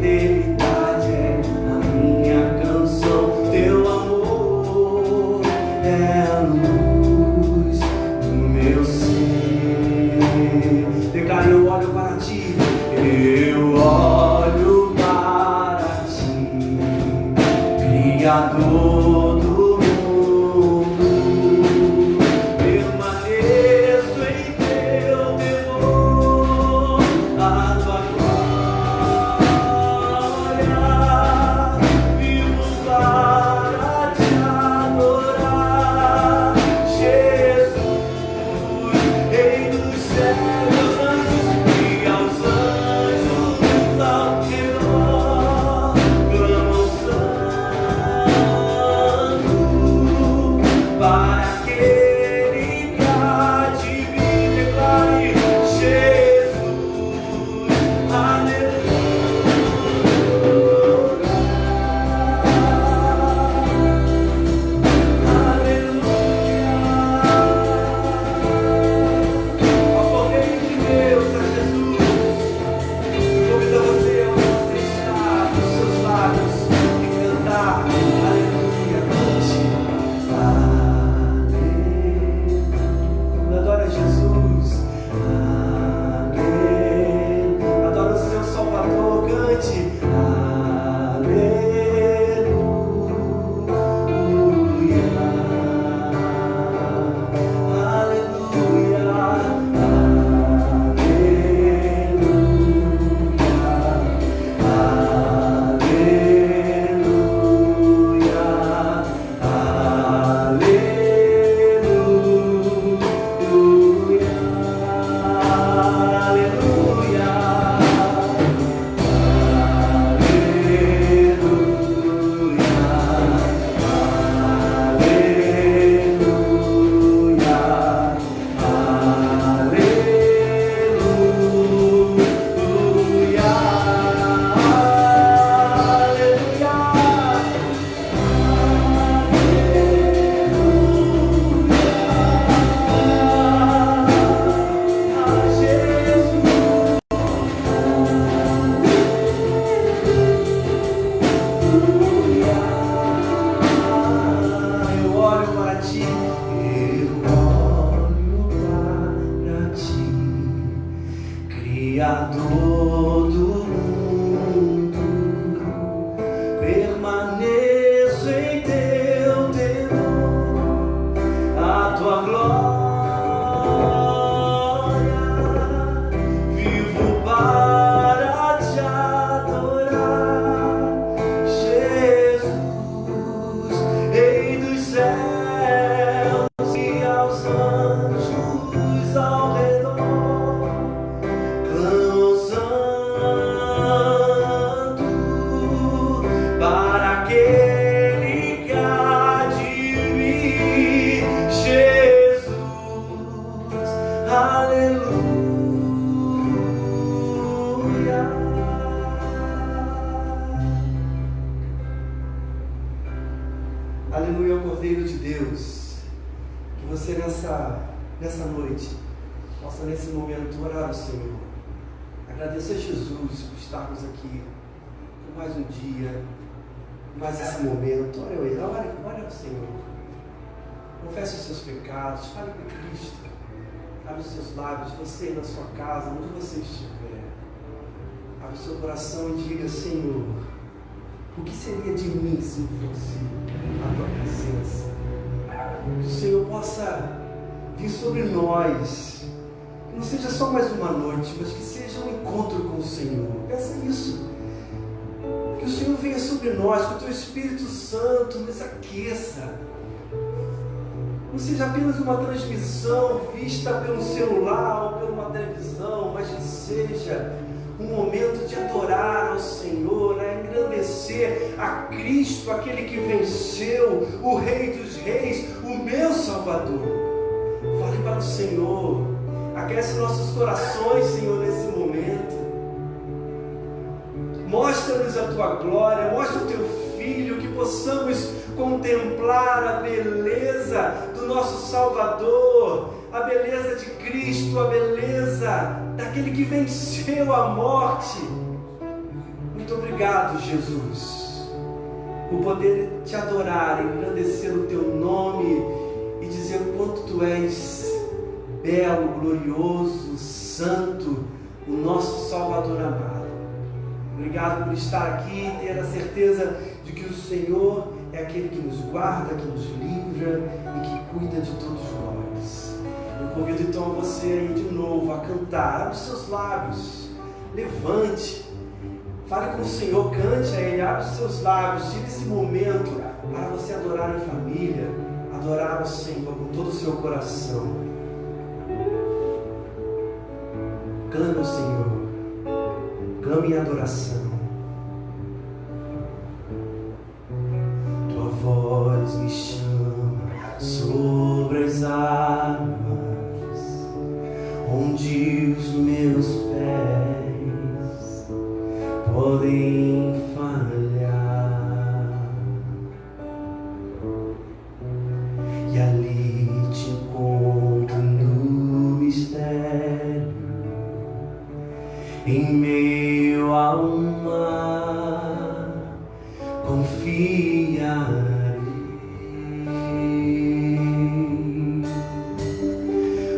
eternidade é a minha canção. Teu amor é a luz do meu ser. Declare: eu olho para ti, eu olho para ti, Criador do Criador do mundo, permaneço em teu temor, a tua glória, vivo para te adorar, Jesus, Rei dos céus e aos anjos ao redor. Aleluia, Cordeiro de Deus. Que você nessa noite possa nesse momento orar ao Senhor. Agradecer a Jesus por estarmos aqui por mais um dia, mais esse momento. Ore ao Senhor. Confesse os seus pecados, fale com Cristo. Abre os seus lábios, você na sua casa, onde você estiver. Abre o seu coração e diga: Senhor, o que seria de mim se não fosse a tua presença? Que o Senhor possa vir sobre nós, que não seja só mais uma noite, mas que seja um encontro com o Senhor. Peça isso. Que o Senhor venha sobre nós, que o teu Espírito Santo nos aqueça. Não seja apenas uma transmissão vista pelo celular ou por uma televisão, mas que seja um momento de adorar ao Senhor, a engrandecer a Cristo, aquele que venceu, o Rei dos Reis, o meu Salvador. Fale para o Senhor, aquece nossos corações, Senhor, nesse momento. Mostra-nos a tua glória, mostra o teu Filho, que possamos contemplar a beleza do nosso Salvador, a beleza de Cristo, a beleza daquele que venceu a morte. Muito obrigado. Obrigado, Jesus, por poder te adorar, engrandecer o teu nome e dizer o quanto tu és belo, glorioso, santo, o nosso Salvador amado. Obrigado por estar aqui e ter a certeza de que o Senhor é aquele que nos guarda, que nos livra e que cuida de todos nós. Eu convido então você aí de novo a cantar, abre os seus lábios, levante, fale com o Senhor, cante a Ele, abre os seus lábios, tire esse momento para você adorar em família, adorar o Senhor com todo o seu coração. Clame ao Senhor, clame em adoração. Tua voz me chama sobre as águas, onde os meus pés podem falhar, e ali te encontro no mistério, em meio ao mar, confiarei.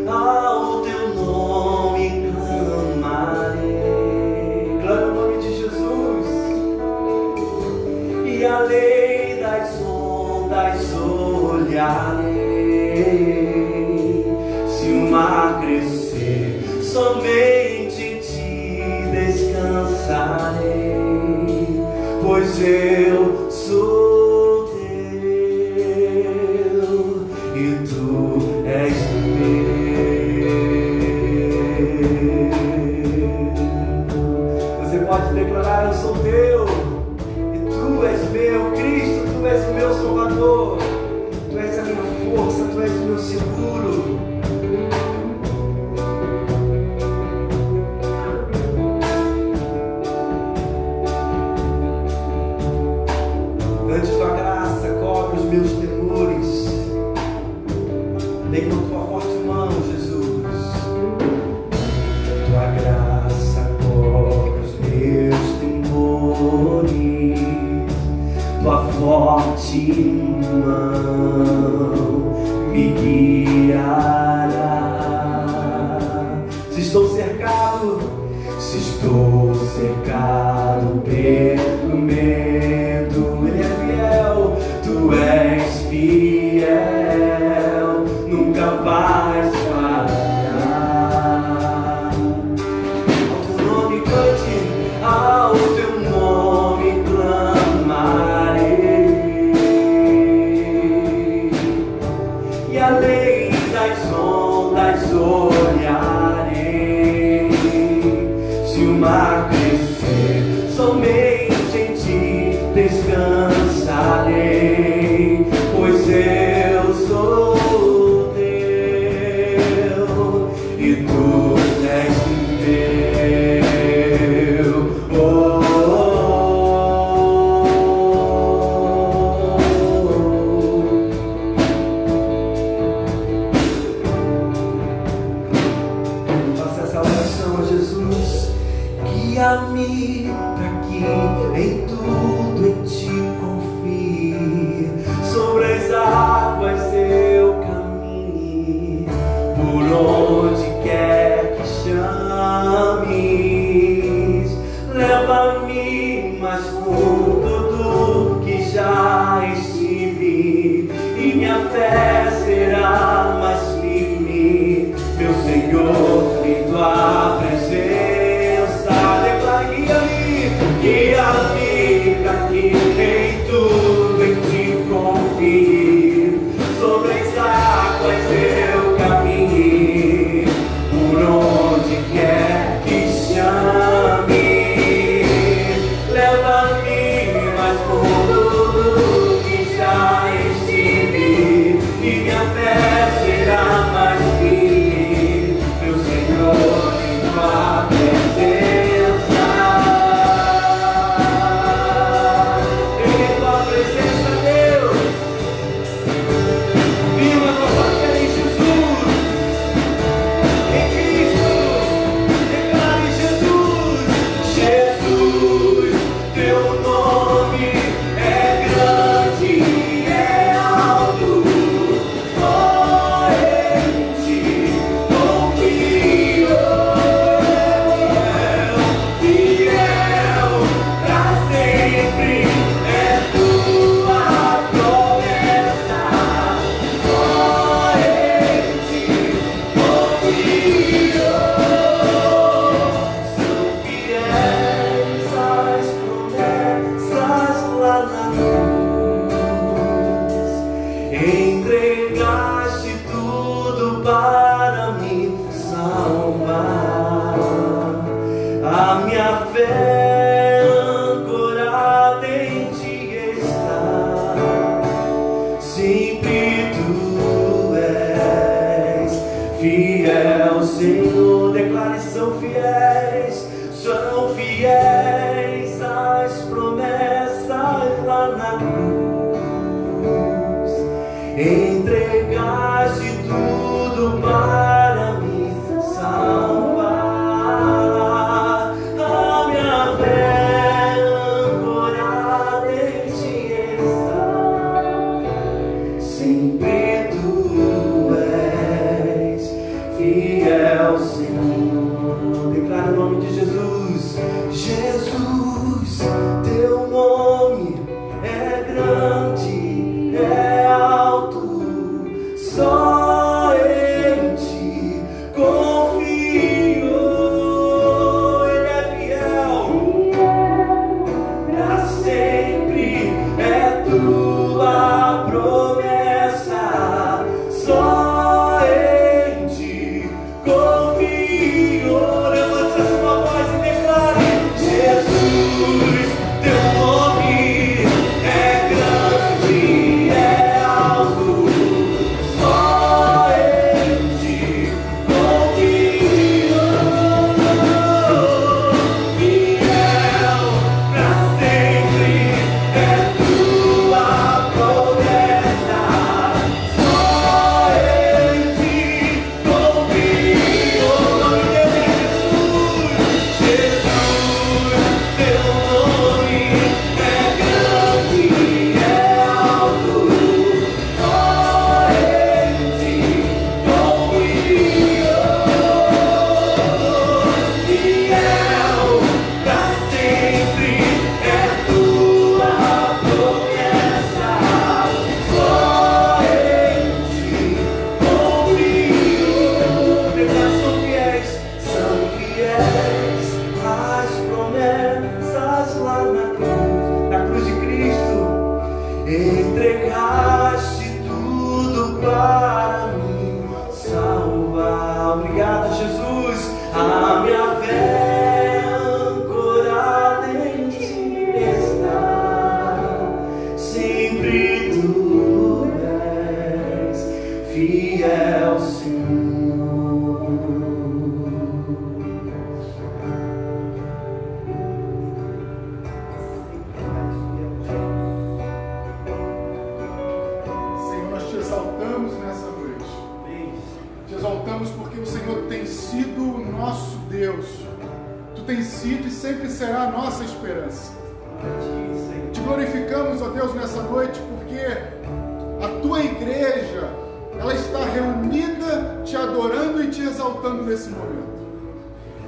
Ao teu nome clamarei, clama o nome de Jesus, e além das ondas olharei. Se o mar crescer, somente em ti descansarei, pois eu sou teu e tu és meu. Você pode declarar: eu sou teu e tu és meu. Cristo, tu és o meu Salvador, tu és a minha força, tu és o meu seguro. Ante tua graça, cobre os meus temores. Vem com tua forte mão, Jesus. Tua graça cobre os meus temores. Tua forte mão me guiará. Se estou cercado pelo medo, Ele é fiel, tu és fiel, nunca vais falhar. Ao teu nome cante, ao teu nome clamarei, e além das ondas olharei. Se o mar crescer, somente em ti descansarei, pois eu sou teu e tu és meu. Oh, faça essa oração a Jesus. Guia-me para que em tudo em ti confie, sobre as águas eu caminhe, por onde quer que chames. Leva-me mais fundo do que já estive, e minha fé será mais firme, meu Senhor, em tua presença. Guia-me pra que em tudo em ti confie, sobre as águas eu caminhe, por onde quer que chame. Leva-me mais fundo do que já estive, e minha fé será mais firme, meu Senhor, em tua presença. Teu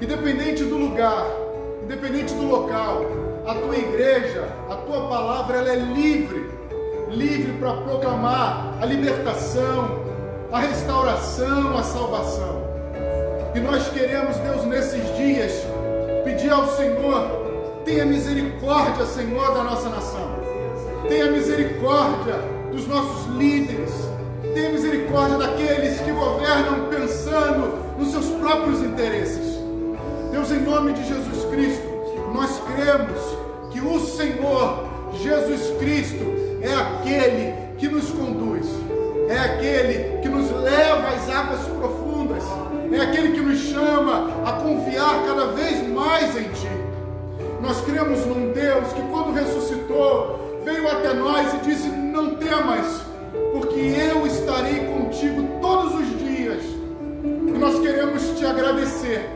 Independente do lugar, independente do local, a tua igreja, a tua palavra, ela é livre para proclamar a libertação, a restauração, a salvação. E nós queremos, Deus, nesses dias, pedir ao Senhor, tenha misericórdia, Senhor, da nossa nação. Tenha misericórdia dos nossos líderes. Tenha misericórdia daqueles que governam pensando nos seus próprios interesses. Deus, em nome de Jesus Cristo, nós cremos que o Senhor Jesus Cristo é aquele que nos conduz, é aquele que nos leva às águas profundas, é aquele que nos chama a confiar cada vez mais em Ti. Nós cremos num Deus que, quando ressuscitou, veio até nós e disse: não temas, porque eu estarei contigo todos os dias. E nós queremos Te agradecer,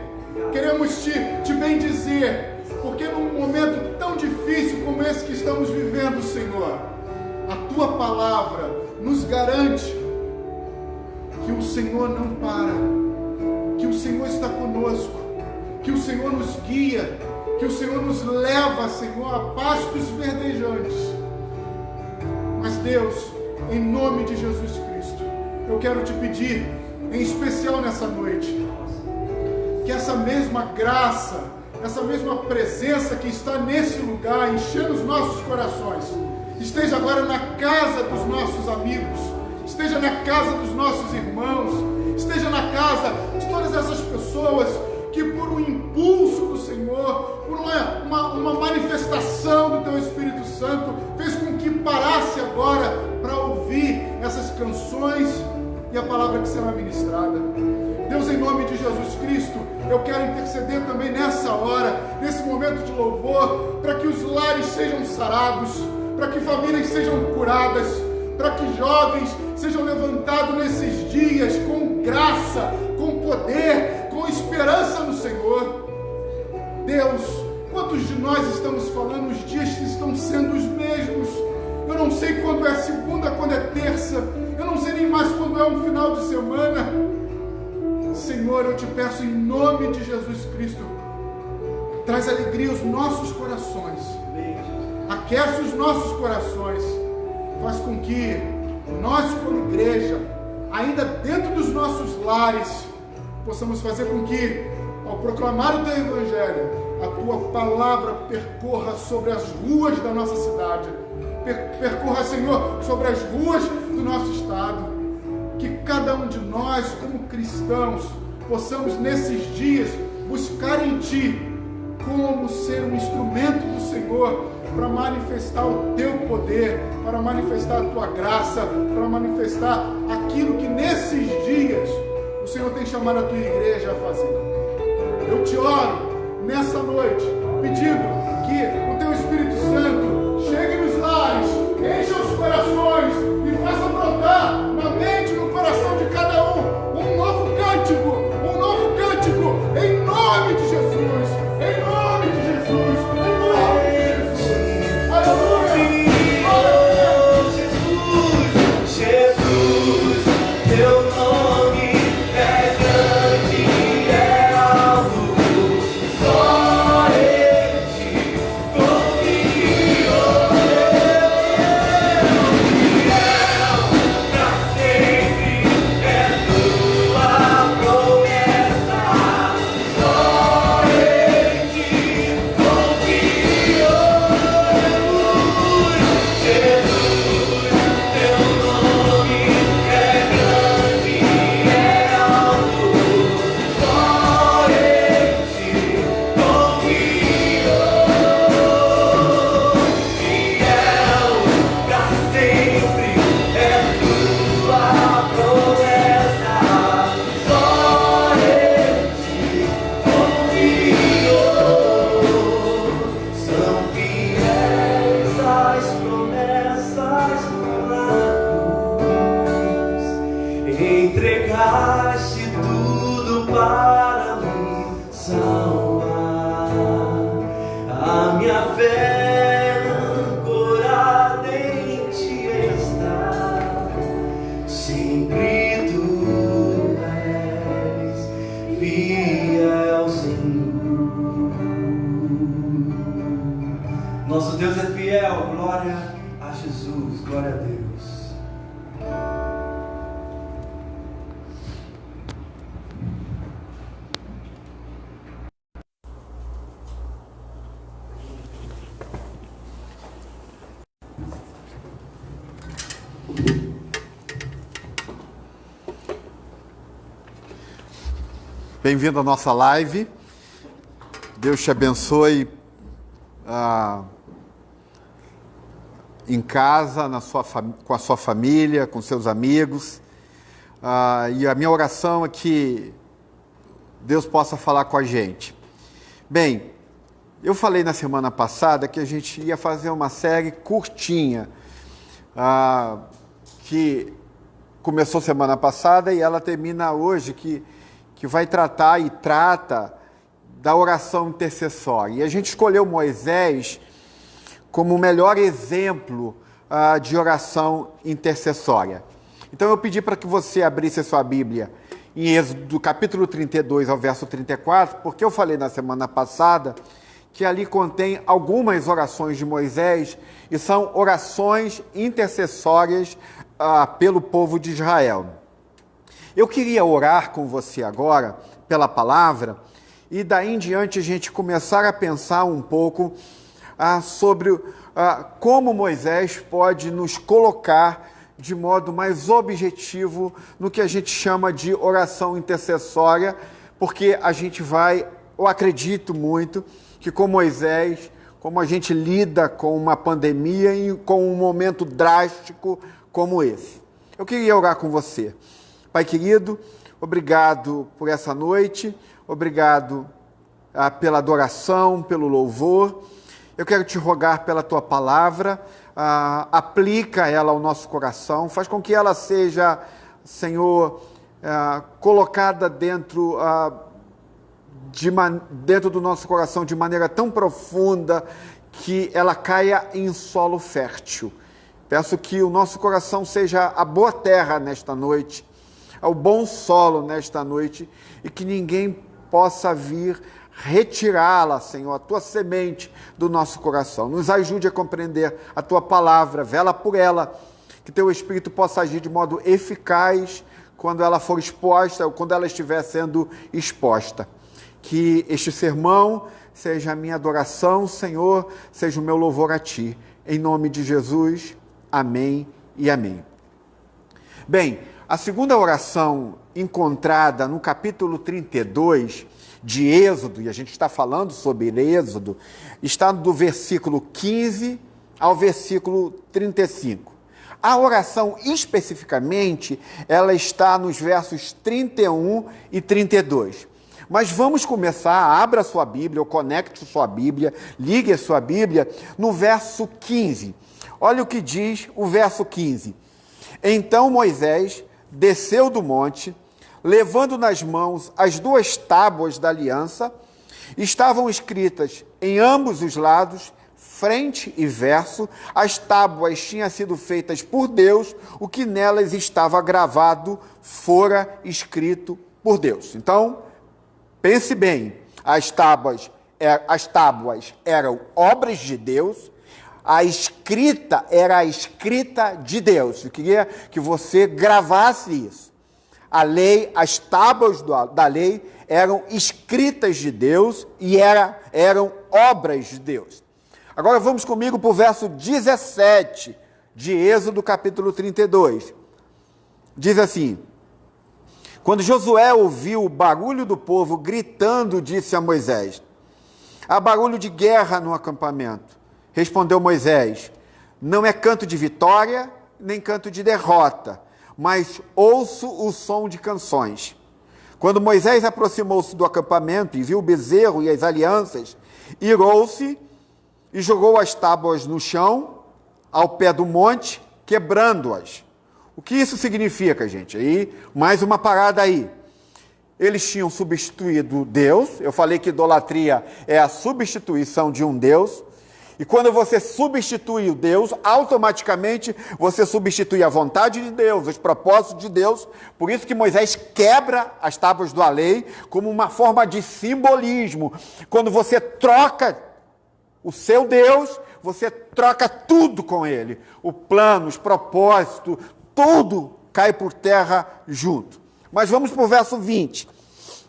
queremos te bendizer, porque num momento tão difícil como esse que estamos vivendo, Senhor, a Tua palavra nos garante que o Senhor não para, que o Senhor está conosco, que o Senhor nos guia, que o Senhor nos leva, Senhor, a pastos verdejantes. Mas Deus, em nome de Jesus Cristo, eu quero te pedir, em especial nessa noite, que essa mesma graça, essa mesma presença que está nesse lugar, enchendo os nossos corações, esteja agora na casa dos nossos amigos, esteja na casa dos nossos irmãos, esteja na casa de todas essas pessoas que por um impulso do Senhor, por uma manifestação do Teu Espírito Santo, fez com que parasse agora para ouvir essas canções e a palavra que será ministrada. Deus, em nome de Jesus Cristo, eu quero interceder também nessa hora, nesse momento de louvor, para que os lares sejam sarados, para que famílias sejam curadas, para que jovens sejam levantados nesses dias com graça, com poder, com esperança no Senhor. Deus, quantos de nós estamos falando, os dias que estão sendo os mesmos? Eu não sei quando é segunda, quando é terça, eu não sei nem mais quando é um final de semana. Senhor, eu te peço em nome de Jesus Cristo, traz alegria aos nossos corações, aquece os nossos corações, faz com que nós, como igreja, ainda dentro dos nossos lares, possamos fazer com que, ao proclamar o Teu Evangelho, a Tua palavra percorra sobre as ruas da nossa cidade, percorra, Senhor, sobre as ruas do nosso estado, que cada um de nós, como cristãos, possamos nesses dias buscar em Ti como ser um instrumento do Senhor para manifestar o Teu poder, para manifestar a Tua graça, para manifestar aquilo que nesses dias o Senhor tem chamado a Tua igreja a fazer. Eu te oro nessa noite, pedindo que o Teu Espírito Santo chegue nos lares, encha os corações e faça brotar na mente e no coração de cada um novo cântico, em nome de Jesus, em nome de Jesus, em nome de Jesus. Aleluia! Jesus, Teu nome é grande, é alto, só Ele te confiou. Pra sempre é Tua promessa, só Ele te confiou. Jesus, Teu nome é grande, é alto, só Ele te confiou. Fiel pra sempre é Tua promessa, só Ele te confiou. São fiéis as promessas da cruz, entregaste tudo para me salvar. A minha fé ancorada em Ti está, sempre Tu és fiel, Senhor. Nosso Deus é fiel, glória a Jesus, glória a Deus. Bem-vindo à nossa live. Deus te abençoe em casa, com a sua família, com seus amigos. E a minha oração é que Deus possa falar com a gente. Bem, eu falei na semana passada que a gente ia fazer uma série curtinha, que começou semana passada e ela termina hoje, que vai tratar e trata da oração intercessória. E a gente escolheu Moisés como o melhor exemplo de oração intercessória. Então eu pedi para que você abrisse a sua Bíblia em Êxodo, do capítulo 32 ao verso 34, porque eu falei na semana passada que ali contém algumas orações de Moisés, e são orações intercessórias pelo povo de Israel. Eu queria orar com você agora, pela palavra, e daí em diante a gente começar a pensar um pouco sobre como Moisés pode nos colocar de modo mais objetivo no que a gente chama de oração intercessória, porque a gente vai, eu acredito muito, que com Moisés, como a gente lida com uma pandemia e com um momento drástico como esse. Eu queria orar com você. Pai querido, obrigado por essa noite, obrigado pela adoração, pelo louvor. Eu quero te rogar pela tua palavra, aplica ela ao nosso coração, faz com que ela seja, Senhor, colocada dentro do nosso coração de maneira tão profunda que ela caia em solo fértil. Peço que o nosso coração seja a boa terra nesta noite, o bom solo nesta noite, e que ninguém possa vir retirá-la, Senhor, a tua semente do nosso coração. Nos ajude a compreender a tua palavra, vela por ela, que teu Espírito possa agir de modo eficaz quando ela for exposta ou quando ela estiver sendo exposta. Que este sermão seja a minha adoração, Senhor, seja o meu louvor a Ti. Em nome de Jesus, amém e amém. Bem, a segunda oração encontrada no capítulo 32 de Êxodo, e a gente está falando sobre Êxodo, está do versículo 15 ao versículo 35. A oração, especificamente, ela está nos versos 31 e 32. Mas vamos começar, abra a sua Bíblia, ou conecte sua Bíblia, ligue a sua Bíblia, no verso 15. Olha o que diz o verso 15. Então Moisés desceu do monte, levando nas mãos as 2 tábuas da aliança, estavam escritas em ambos os lados, frente e verso, as tábuas tinham sido feitas por Deus, o que nelas estava gravado fora escrito por Deus. Então, pense bem, as tábuas eram obras de Deus, a escrita era a escrita de Deus. Eu queria que você gravasse isso. A lei, as tábuas da lei eram escritas de Deus e eram obras de Deus. Agora vamos comigo para o verso 17 de Êxodo capítulo 32. Diz assim: quando Josué ouviu o barulho do povo gritando, disse a Moisés: há barulho de guerra no acampamento. Respondeu Moisés: não é canto de vitória, nem canto de derrota, mas ouço o som de canções. Quando Moisés aproximou-se do acampamento e viu o bezerro e as alianças, irou-se e jogou as tábuas no chão, ao pé do monte, quebrando-as. O que isso significa, gente? Aí, mais uma parada aí. Eles tinham substituído Deus. Eu falei que idolatria é a substituição de um Deus. E quando você substitui o Deus, automaticamente você substitui a vontade de Deus, os propósitos de Deus. Por isso que Moisés quebra as tábuas da lei como uma forma de simbolismo. Quando você troca o seu Deus, você troca tudo com ele. O plano, os propósitos, tudo cai por terra junto. Mas vamos para o verso 20.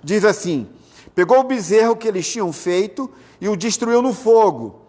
Diz assim: pegou o bezerro que eles tinham feito e o destruiu no fogo.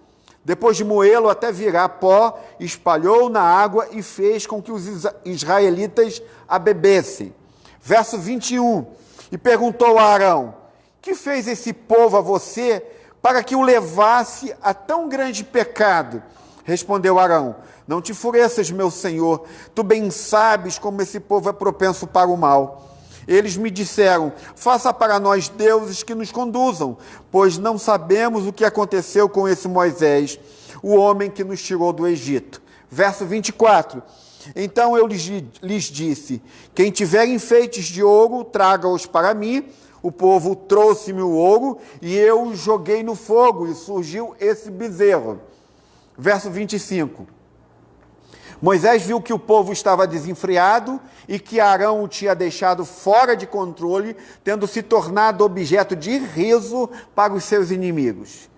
Depois de moê-lo até virar pó, espalhou na água e fez com que os israelitas a bebessem. Verso 21. E perguntou a Arão: que fez esse povo a você para que o levasse a tão grande pecado? Respondeu Arão: não te enfureças, meu senhor, tu bem sabes como esse povo é propenso para o mal. Eles me disseram: faça para nós deuses que nos conduzam, pois não sabemos o que aconteceu com esse Moisés, o homem que nos tirou do Egito. Verso 24. Então eu lhes disse: quem tiver enfeites de ouro, traga-os para mim. O povo trouxe-me o ouro e eu o joguei no fogo e surgiu esse bezerro. Verso 25. Moisés viu que o povo estava desenfreado e que Arão o tinha deixado fora de controle, tendo se tornado objeto de riso para os seus inimigos.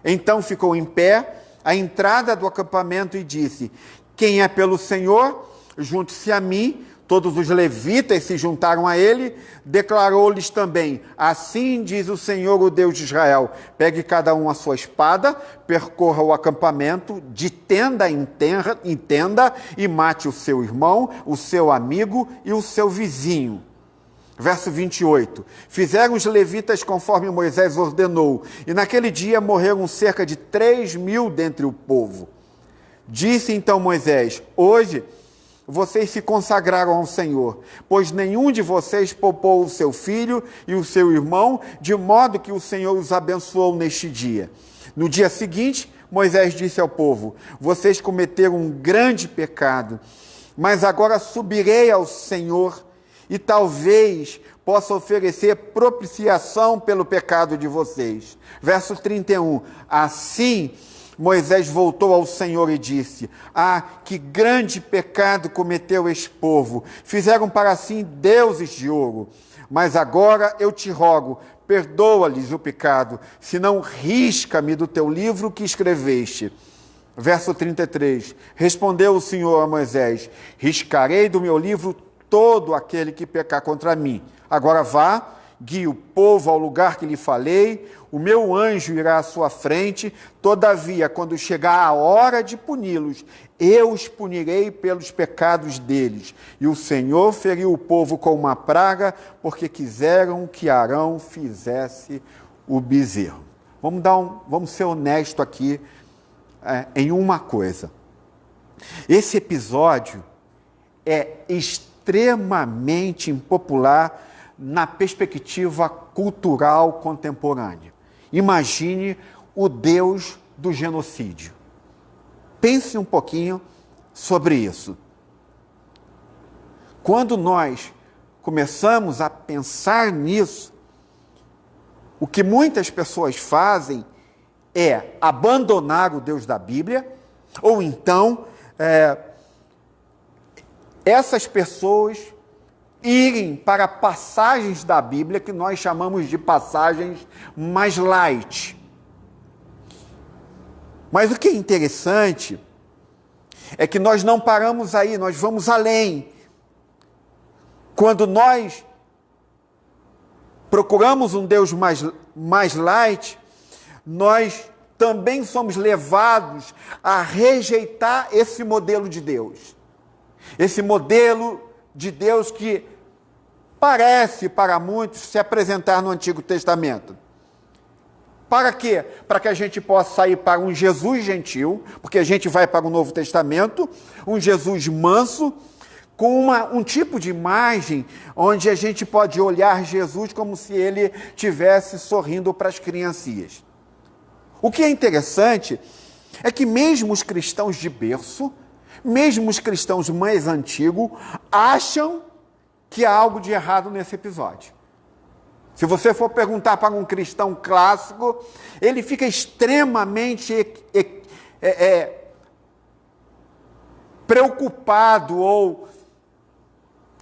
Então ficou em pé à entrada do acampamento e disse: quem é pelo Senhor, junte-se a mim. Todos os levitas se juntaram a ele, declarou-lhes também: assim diz o Senhor, o Deus de Israel, pegue cada um a sua espada, percorra o acampamento de tenda em tenda e mate o seu irmão, o seu amigo e o seu vizinho. Verso 28, fizeram os levitas conforme Moisés ordenou, e naquele dia morreram cerca de 3.000 dentre o povo. Disse então Moisés: hoje vocês se consagraram ao Senhor, pois nenhum de vocês poupou o seu filho e o seu irmão, de modo que o Senhor os abençoou neste dia. No dia seguinte, Moisés disse ao povo: vocês cometeram um grande pecado, mas agora subirei ao Senhor e talvez possa oferecer propiciação pelo pecado de vocês. Verso 31, assim Moisés voltou ao Senhor e disse: ah, que grande pecado cometeu este povo! Fizeram para si deuses de ouro. Mas agora eu te rogo, perdoa-lhes o pecado, senão risca-me do teu livro que escreveste. Verso 33, respondeu o Senhor a Moisés: riscarei do meu livro todo aquele que pecar contra mim. Agora vá, guie o povo ao lugar que lhe falei, o meu anjo irá à sua frente, todavia, quando chegar a hora de puni-los, eu os punirei pelos pecados deles. E o Senhor feriu o povo com uma praga, porque quiseram que Arão fizesse o bezerro. Vamos ser honestos aqui em uma coisa. Esse episódio é extremamente impopular na perspectiva cultural contemporânea. Imagine o Deus do genocídio. Pense um pouquinho sobre isso. Quando nós começamos a pensar nisso, o que muitas pessoas fazem é abandonar o Deus da Bíblia, ou então essas pessoas irem para passagens da Bíblia que nós chamamos de passagens mais light. Mas o que é interessante é que nós não paramos aí, nós vamos além. Quando nós procuramos um Deus mais light, nós também somos levados a rejeitar esse modelo de Deus. Esse modelo de Deus que parece para muitos se apresentar no Antigo Testamento. Para quê? Para que a gente possa sair para um Jesus gentil, porque a gente vai para o Novo Testamento, um Jesus manso, com um tipo de imagem onde a gente pode olhar Jesus como se ele estivesse sorrindo para as criancinhas. O que é interessante é que mesmo os cristãos de berço, mesmo os cristãos mais antigos, acham que há algo de errado nesse episódio. Se você for perguntar para um cristão clássico, ele fica extremamente preocupado ou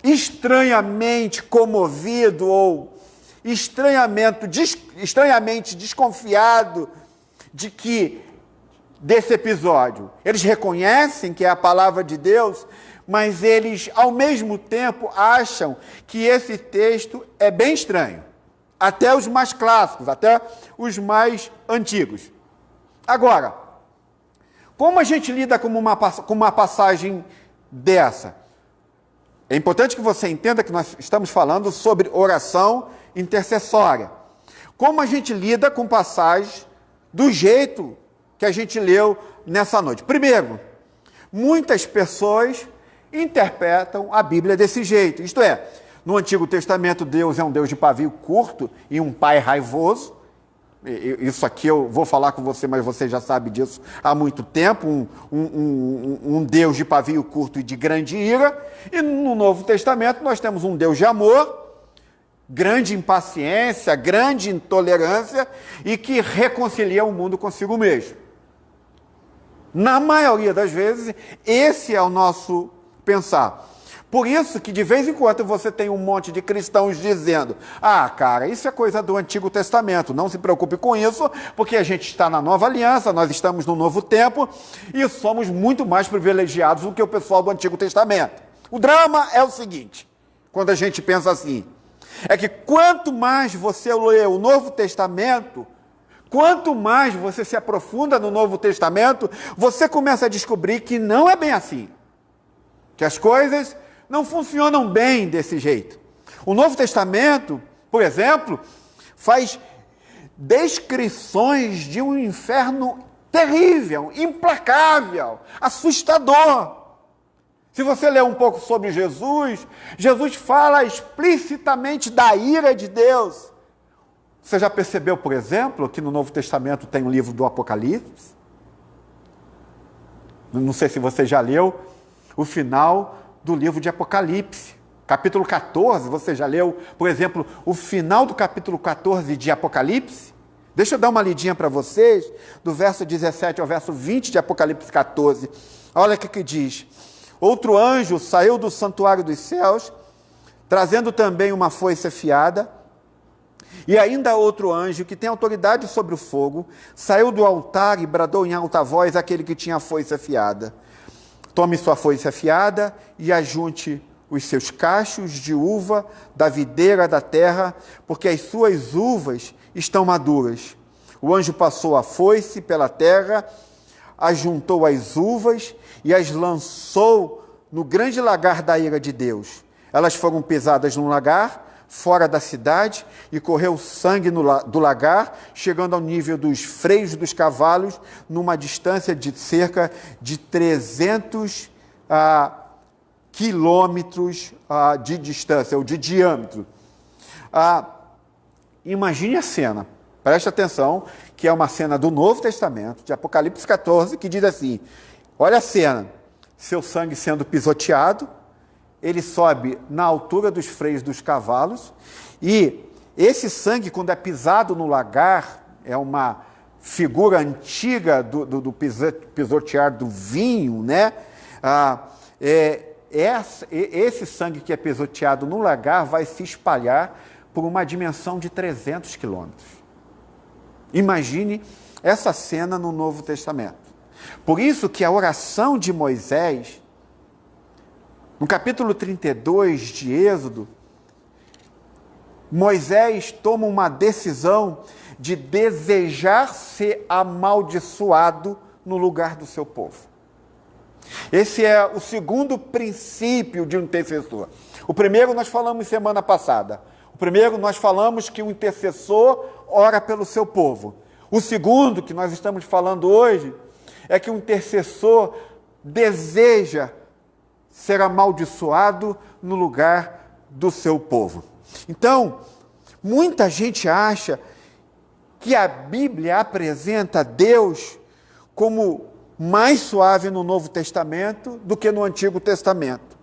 estranhamente comovido ou estranhamente desconfiado desse episódio. Eles reconhecem que é a palavra de Deus, mas eles, ao mesmo tempo, acham que esse texto é bem estranho. Até os mais clássicos, até os mais antigos. Agora, como a gente lida com uma passagem dessa? É importante que você entenda que nós estamos falando sobre oração intercessória. Como a gente lida com passagens do jeito que a gente leu nessa noite? Primeiro, muitas pessoas interpretam a Bíblia desse jeito. Isto é, no Antigo Testamento, Deus é um Deus de pavio curto e um pai raivoso. Isso aqui eu vou falar com você, mas você já sabe disso há muito tempo. Um Deus de pavio curto e de grande ira. E no Novo Testamento nós temos um Deus de amor, grande impaciência, grande intolerância e que reconcilia o mundo consigo mesmo. Na maioria das vezes, esse é o nosso pensar. Por isso que de vez em quando você tem um monte de cristãos dizendo: ah, cara, isso é coisa do Antigo Testamento, não se preocupe com isso, porque a gente está na nova aliança, nós estamos no novo tempo e somos muito mais privilegiados do que o pessoal do Antigo Testamento. O drama é o seguinte, quando a gente pensa assim, é que quanto mais você lê o Novo Testamento, quanto mais você se aprofunda no Novo Testamento, você começa a descobrir que não é bem assim. Que as coisas não funcionam bem desse jeito. O Novo Testamento, por exemplo, faz descrições de um inferno terrível, implacável, assustador. Se você ler um pouco sobre Jesus, Jesus fala explicitamente da ira de Deus. Você já percebeu, por exemplo, que no Novo Testamento tem o livro do Apocalipse? Não sei se você já leu o final do livro de Apocalipse. Capítulo 14, você já leu, por exemplo, o final do capítulo 14 de Apocalipse? Deixa eu dar uma lidinha para vocês, do verso 17 ao verso 20 de Apocalipse 14. Olha o que diz. Outro anjo saiu do santuário dos céus, trazendo também uma foice afiada, e ainda outro anjo, que tem autoridade sobre o fogo, saiu do altar e bradou em alta voz àquele que tinha a foice afiada: tome sua foice afiada e ajunte os seus cachos de uva da videira da terra, porque as suas uvas estão maduras. O anjo passou a foice pela terra, ajuntou as uvas e as lançou no grande lagar da ira de Deus. Elas foram pisadas num lagar fora da cidade, e correu sangue do lagar, chegando ao nível dos freios dos cavalos, numa distância de cerca de 300 quilômetros de distância, ou de diâmetro. Imagine a cena, preste atenção, que é uma cena do Novo Testamento, de Apocalipse 14, que diz assim: olha a cena, seu sangue sendo pisoteado, ele sobe na altura dos freios dos cavalos, e esse sangue, quando é pisado no lagar, é uma figura antiga do pisotear do vinho, né? Esse sangue que é pisoteado no lagar vai se espalhar por uma dimensão de 300 quilômetros. Imagine essa cena no Novo Testamento. Por isso que a oração de Moisés, no capítulo 32 de Êxodo, Moisés toma uma decisão de desejar ser amaldiçoado no lugar do seu povo. Esse é o segundo princípio de um intercessor. O primeiro nós falamos semana passada. O primeiro nós falamos que o intercessor ora pelo seu povo. O segundo que nós estamos falando hoje é que o intercessor deseja ser amaldiçoado no lugar do seu povo. Então, muita gente acha que a Bíblia apresenta Deus como mais suave no Novo Testamento do que no Antigo Testamento.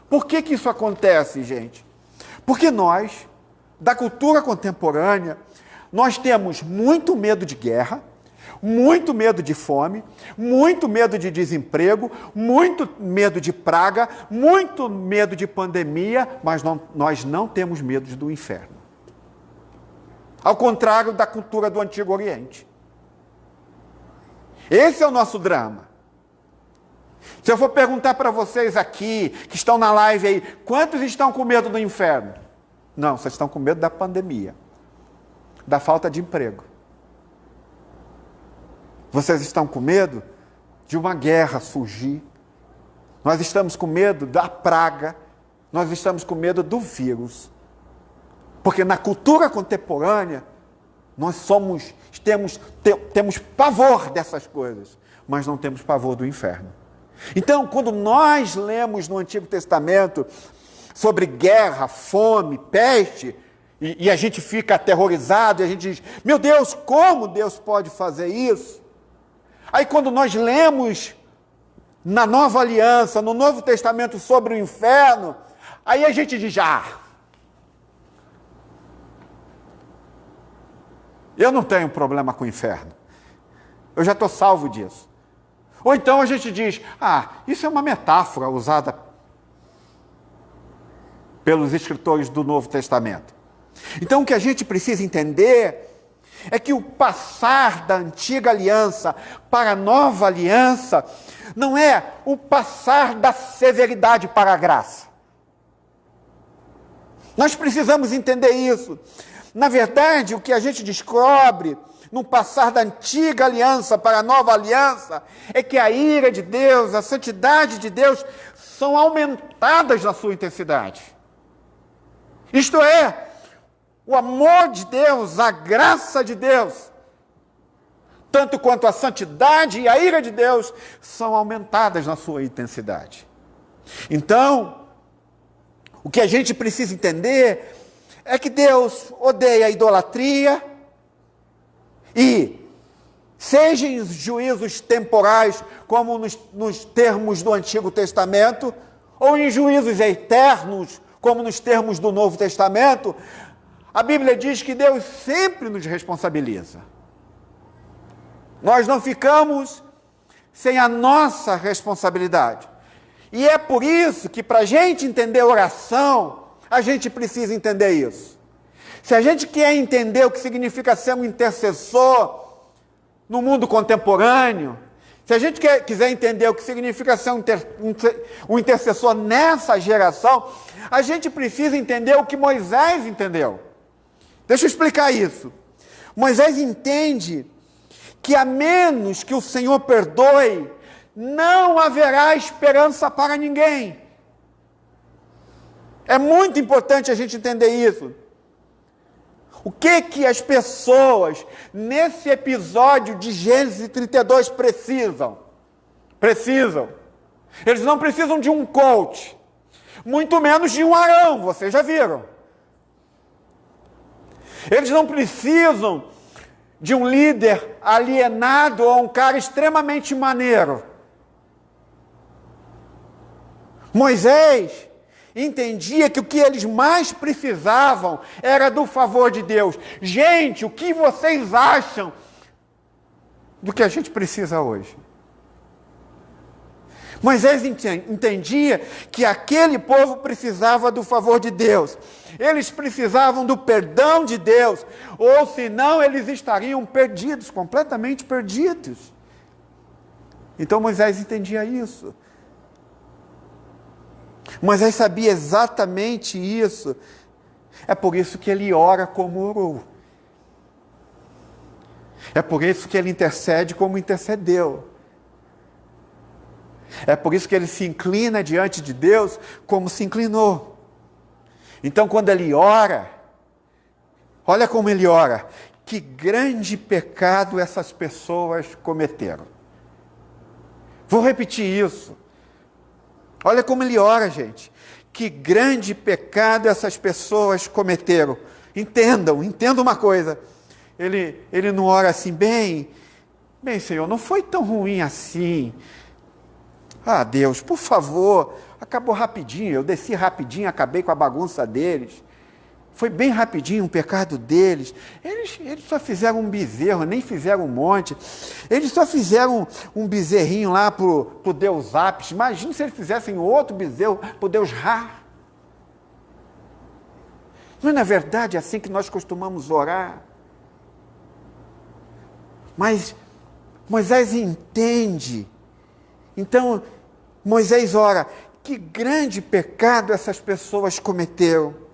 Por que isso acontece, gente? Porque nós, da cultura contemporânea, nós temos muito medo de guerra, muito medo de fome, muito medo de desemprego, muito medo de praga, muito medo de pandemia, mas nós não temos medo do inferno. Ao contrário da cultura do Antigo Oriente. Esse é o nosso drama. Se eu for perguntar para vocês aqui, que estão na live aí, quantos estão com medo do inferno? Não, vocês estão com medo da pandemia, da falta de emprego. Vocês estão com medo de uma guerra surgir. Nós estamos com medo da praga. Nós estamos com medo do vírus. Porque na cultura contemporânea, nós temos pavor dessas coisas, mas não temos pavor do inferno. Então, quando nós lemos no Antigo Testamento sobre guerra, fome, peste, e a gente fica aterrorizado, e a gente diz: meu Deus, como Deus pode fazer isso? Aí quando nós lemos na Nova Aliança, no Novo Testamento sobre o inferno, aí a gente diz: eu não tenho problema com o inferno, eu já estou salvo disso. Ou então a gente diz: isso é uma metáfora usada pelos escritores do Novo Testamento. Então, o que a gente precisa entender é que o passar da antiga aliança para a nova aliança não é o passar da severidade para a graça. Nós precisamos entender isso. Na verdade, o que a gente descobre no passar da antiga aliança para a nova aliança é que a ira de Deus, a santidade de Deus são aumentadas na sua intensidade. Isto é, o amor de Deus, a graça de Deus, tanto quanto a santidade e a ira de Deus, são aumentadas na sua intensidade. Então, o que a gente precisa entender é que Deus odeia a idolatria e, seja em juízos temporais, como nos termos do Antigo Testamento, ou em juízos eternos, como nos termos do Novo Testamento, a Bíblia diz que Deus sempre nos responsabiliza. Nós não ficamos sem a nossa responsabilidade. E é por isso que, para a gente entender oração, a gente precisa entender isso. Se a gente quer entender o que significa ser um intercessor no mundo contemporâneo, se a gente quiser entender o que significa ser um intercessor nessa geração, a gente precisa entender o que Moisés entendeu. Deixa eu explicar isso. Moisés entende que a menos que o Senhor perdoe, não haverá esperança para ninguém. É muito importante a gente entender isso. O que as pessoas, nesse episódio de Gênesis 32, precisam? Eles não precisam de um coach, muito menos de um Arão, vocês já viram. Eles não precisam de um líder alienado ou um cara extremamente maneiro. Moisés entendia que o que eles mais precisavam era do favor de Deus. Gente, o que vocês acham do que a gente precisa hoje? Moisés entendia que aquele povo precisava do favor de Deus. Eles precisavam do perdão de Deus, ou senão eles estariam perdidos, completamente perdidos. Então Moisés entendia isso. Moisés sabia exatamente isso. É por isso que ele ora como orou. É por isso que ele intercede como intercedeu. É por isso que ele se inclina diante de Deus como se inclinou. Então, quando ele ora, olha como ele ora. Que grande pecado essas pessoas cometeram. Vou repetir isso. Olha como ele ora, gente. Que grande pecado essas pessoas cometeram. Entendam uma coisa. Ele não ora assim, bem, Senhor, não foi tão ruim assim. Ah, Deus, por favor, acabou rapidinho, eu desci rapidinho, acabei com a bagunça deles. Foi bem rapidinho o pecado deles. Eles só fizeram um bezerro, nem fizeram um monte. Eles só fizeram um bezerrinho lá para o Deus Apis. Imagina se eles fizessem outro bezerro para o Deus Ra. Não é na verdade assim que nós costumamos orar? Mas Moisés entende. Então, Moisés ora, que grande pecado essas pessoas cometeram.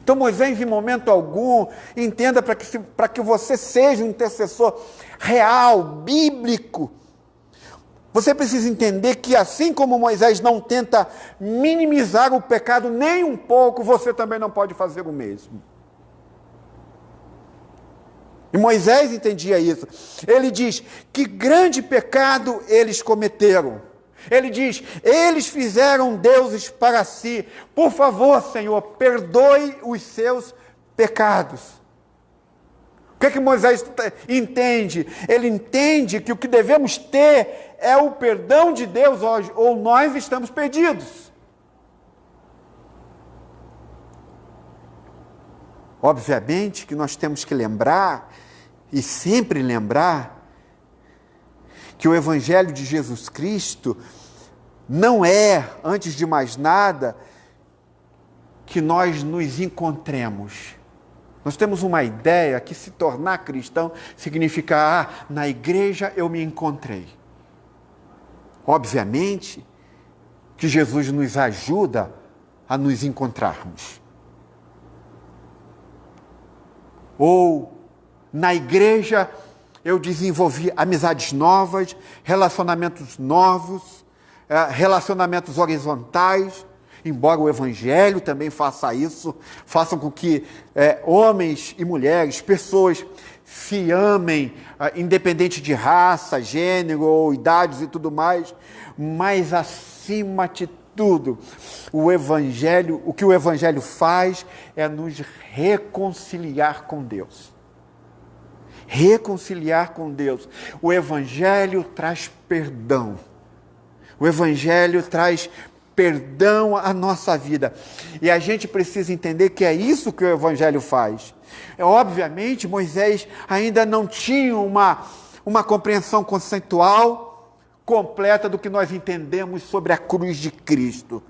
Então Moisés, em momento algum, entenda para que você seja um intercessor real, bíblico. Você precisa entender que assim como Moisés não tenta minimizar o pecado nem um pouco, você também não pode fazer o mesmo. E Moisés entendia isso. Ele diz, que grande pecado eles cometeram. Ele diz, eles fizeram deuses para si. Por favor, Senhor, perdoe os seus pecados. O que Moisés entende? Ele entende que o que devemos ter é o perdão de Deus hoje, ou nós estamos perdidos. Obviamente que nós temos que lembrar, e sempre lembrar, que o Evangelho de Jesus Cristo não é, antes de mais nada, que nós nos encontremos. Nós temos uma ideia que se tornar cristão significa, na igreja eu me encontrei. Obviamente que Jesus nos ajuda a nos encontrarmos. Ou na igreja eu desenvolvi amizades novas, relacionamentos novos, relacionamentos horizontais, embora o Evangelho também faça isso, façam com que homens e mulheres, pessoas se amem, independente de raça, gênero ou idades e tudo mais, mas acima de tudo, o que o Evangelho faz é nos reconciliar com Deus. Reconciliar com Deus. O Evangelho traz perdão. O Evangelho traz perdão à nossa vida. E a gente precisa entender que é isso que o Evangelho faz. Obviamente, Moisés ainda não tinha uma compreensão conceitual completa do que nós entendemos sobre a cruz de Cristo.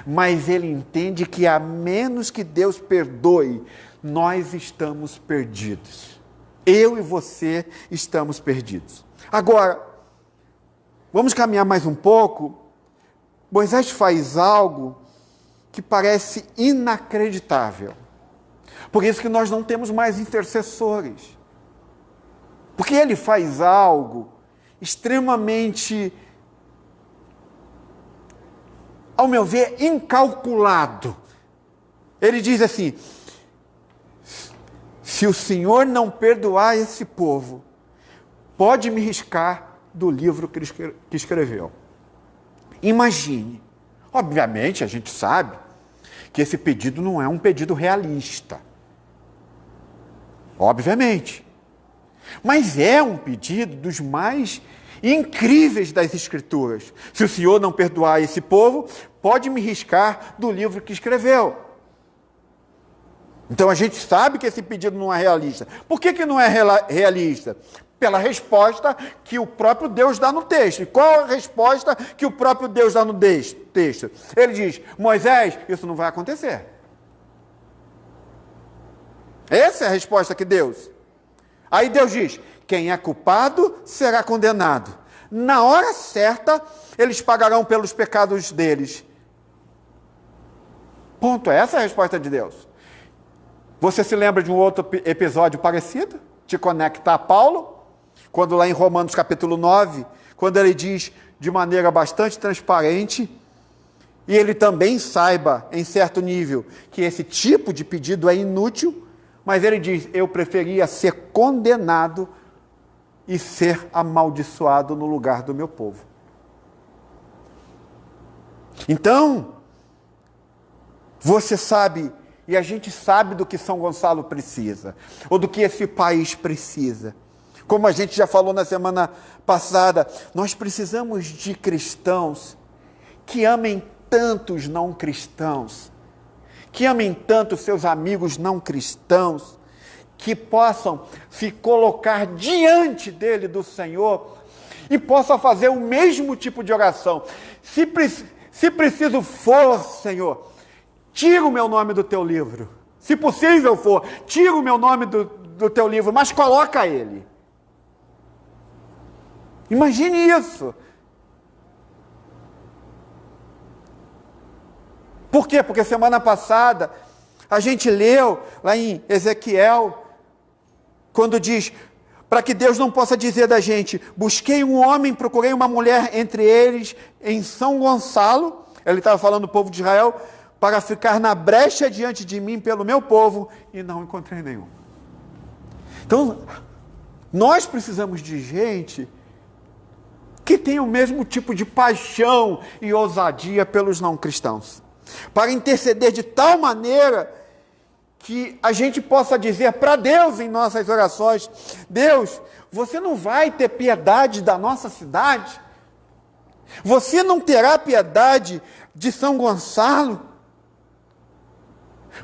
Mas ele entende que a menos que Deus perdoe, nós estamos perdidos. Eu e você estamos perdidos. Agora, vamos caminhar mais um pouco. Moisés faz algo que parece inacreditável. Por isso que nós não temos mais intercessores. Porque ele faz algo extremamente, ao meu ver, incalculado. Ele diz assim: se o Senhor não perdoar esse povo, pode me riscar do livro que escreveu. Imagine. Obviamente, a gente sabe que esse pedido não é um pedido realista. Obviamente. Mas é um pedido dos mais incríveis das Escrituras. Se o Senhor não perdoar esse povo, pode me riscar do livro que escreveu. Então a gente sabe que esse pedido não é realista. Por que não é realista? Pela resposta que o próprio Deus dá no texto. E qual a resposta que o próprio Deus dá no texto? Ele diz: Moisés, isso não vai acontecer. Essa é a resposta que Deus. Aí Deus diz: quem é culpado será condenado. Na hora certa, eles pagarão pelos pecados deles. Ponto. Essa é a resposta de Deus. Você se lembra de um outro episódio parecido? Te conecta a Paulo? Quando lá em Romanos capítulo 9, quando ele diz de maneira bastante transparente, e ele também saiba, em certo nível, que esse tipo de pedido é inútil, mas ele diz: eu preferia ser condenado e ser amaldiçoado no lugar do meu povo. Então, você sabe, e a gente sabe do que São Gonçalo precisa, ou do que esse país precisa. Como a gente já falou na semana passada, nós precisamos de cristãos que amem tanto os não cristãos, que amem tanto seus amigos não cristãos, que possam se colocar diante dele, do Senhor, e possam fazer o mesmo tipo de oração. Se preciso for, Senhor, tira o meu nome do teu livro. Se possível for, tira o meu nome do teu livro, mas coloca ele. Imagine isso. Por quê? Porque semana passada a gente leu lá em Ezequiel, quando diz, para que Deus não possa dizer da gente: busquei um homem, procurei uma mulher entre eles em São Gonçalo, ele estava falando do povo de Israel, para ficar na brecha diante de mim pelo meu povo, e não encontrei nenhum. Então, nós precisamos de gente que tenha o mesmo tipo de paixão e ousadia pelos não cristãos, para interceder de tal maneira que a gente possa dizer para Deus em nossas orações: Deus, você não vai ter piedade da nossa cidade? Você não terá piedade de São Gonçalo?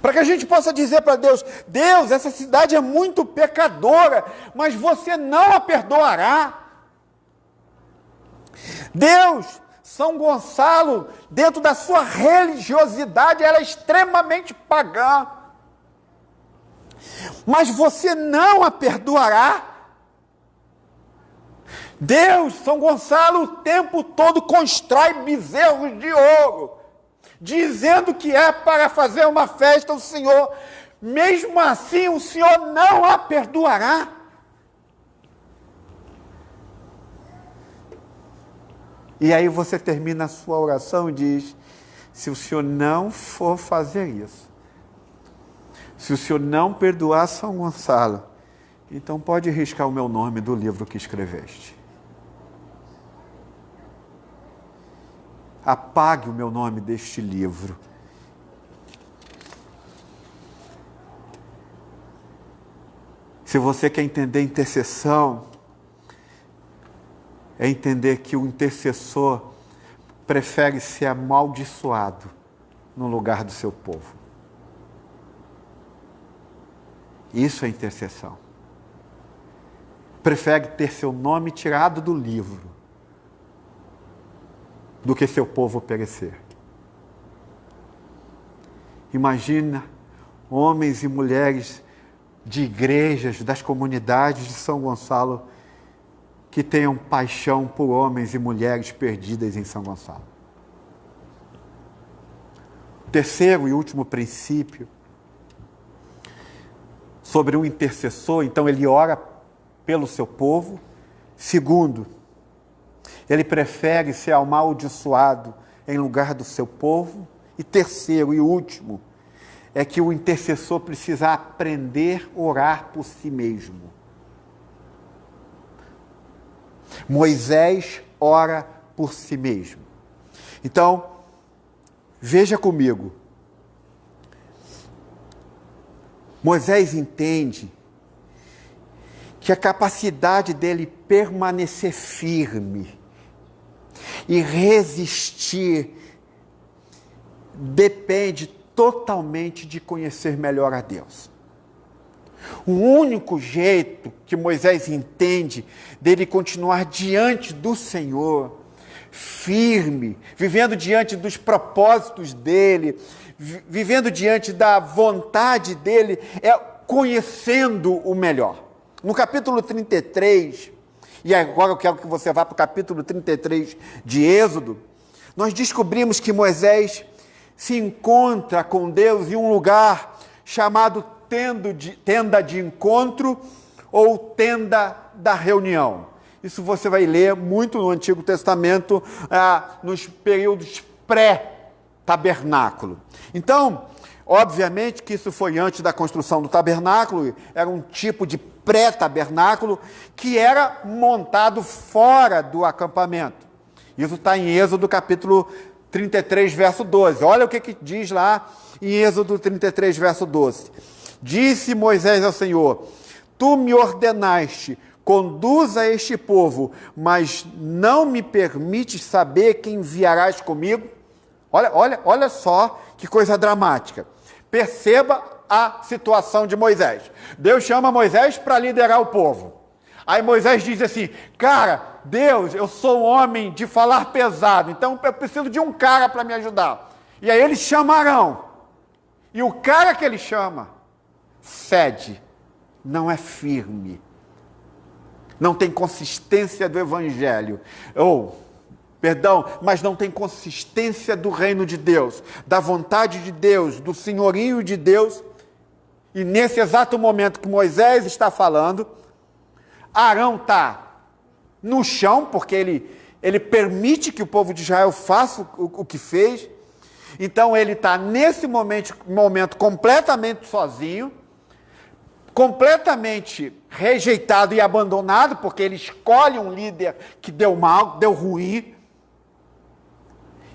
Para que a gente possa dizer para Deus: Deus, essa cidade é muito pecadora, mas você não a perdoará. Deus, São Gonçalo, dentro da sua religiosidade, era extremamente pagã. Mas você não a perdoará. Deus, São Gonçalo, o tempo todo constrói bezerros de ouro, dizendo que é para fazer uma festa ao Senhor. Mesmo assim, o Senhor não a perdoará. E aí você termina a sua oração e diz: se o Senhor não for fazer isso, se o Senhor não perdoar São Gonçalo, então pode riscar o meu nome do livro que escreveste. Apague o meu nome deste livro. Se você quer entender intercessão, é entender que o intercessor prefere ser amaldiçoado no lugar do seu povo. Isso é intercessão. Prefere ter seu nome tirado do livro do que seu povo perecer. Imagina homens e mulheres de igrejas, das comunidades de São Gonçalo, que tenham paixão por homens e mulheres perdidas em São Gonçalo. Terceiro e último princípio sobre um intercessor, então ele ora pelo seu povo. Segundo, ele prefere ser amaldiçoado em lugar do seu povo. E terceiro e último, é que o intercessor precisa aprender a orar por si mesmo. Moisés ora por si mesmo. Então, veja comigo. Moisés entende que a capacidade dele permanecer firme e resistir depende totalmente de conhecer melhor a Deus. O único jeito que Moisés entende dele continuar diante do Senhor, firme, vivendo diante dos propósitos dele, vivendo diante da vontade dele, é conhecendo o melhor. No capítulo 33, e agora eu quero que você vá para o capítulo 33 de Êxodo, nós descobrimos que Moisés se encontra com Deus em um lugar chamado tenda de encontro ou tenda da reunião. Isso você vai ler muito no Antigo Testamento, nos períodos pré-tabernáculo. Então, obviamente que isso foi antes da construção do tabernáculo, era um tipo de pré-tabernáculo que era montado fora do acampamento. Isso está em Êxodo capítulo 33, verso 12. Olha o que diz lá em Êxodo 33, verso 12. Disse Moisés ao Senhor: tu me ordenaste, conduza este povo, mas não me permites saber quem enviarás comigo? Olha só que coisa dramática. Perceba a situação de Moisés. Deus chama Moisés para liderar o povo. Aí Moisés diz assim: cara, Deus, eu sou um homem de falar pesado, então eu preciso de um cara para me ajudar. E aí eles chamarão. E o cara que ele chama cede, não é firme, não tem consistência do evangelho, mas não tem consistência do reino de Deus, da vontade de Deus, do senhorio de Deus. E nesse exato momento que Moisés está falando, Arão está no chão, porque ele permite que o povo de Israel faça o que fez. Então ele está nesse momento completamente sozinho, completamente rejeitado e abandonado, porque ele escolhe um líder que deu mal, deu ruim.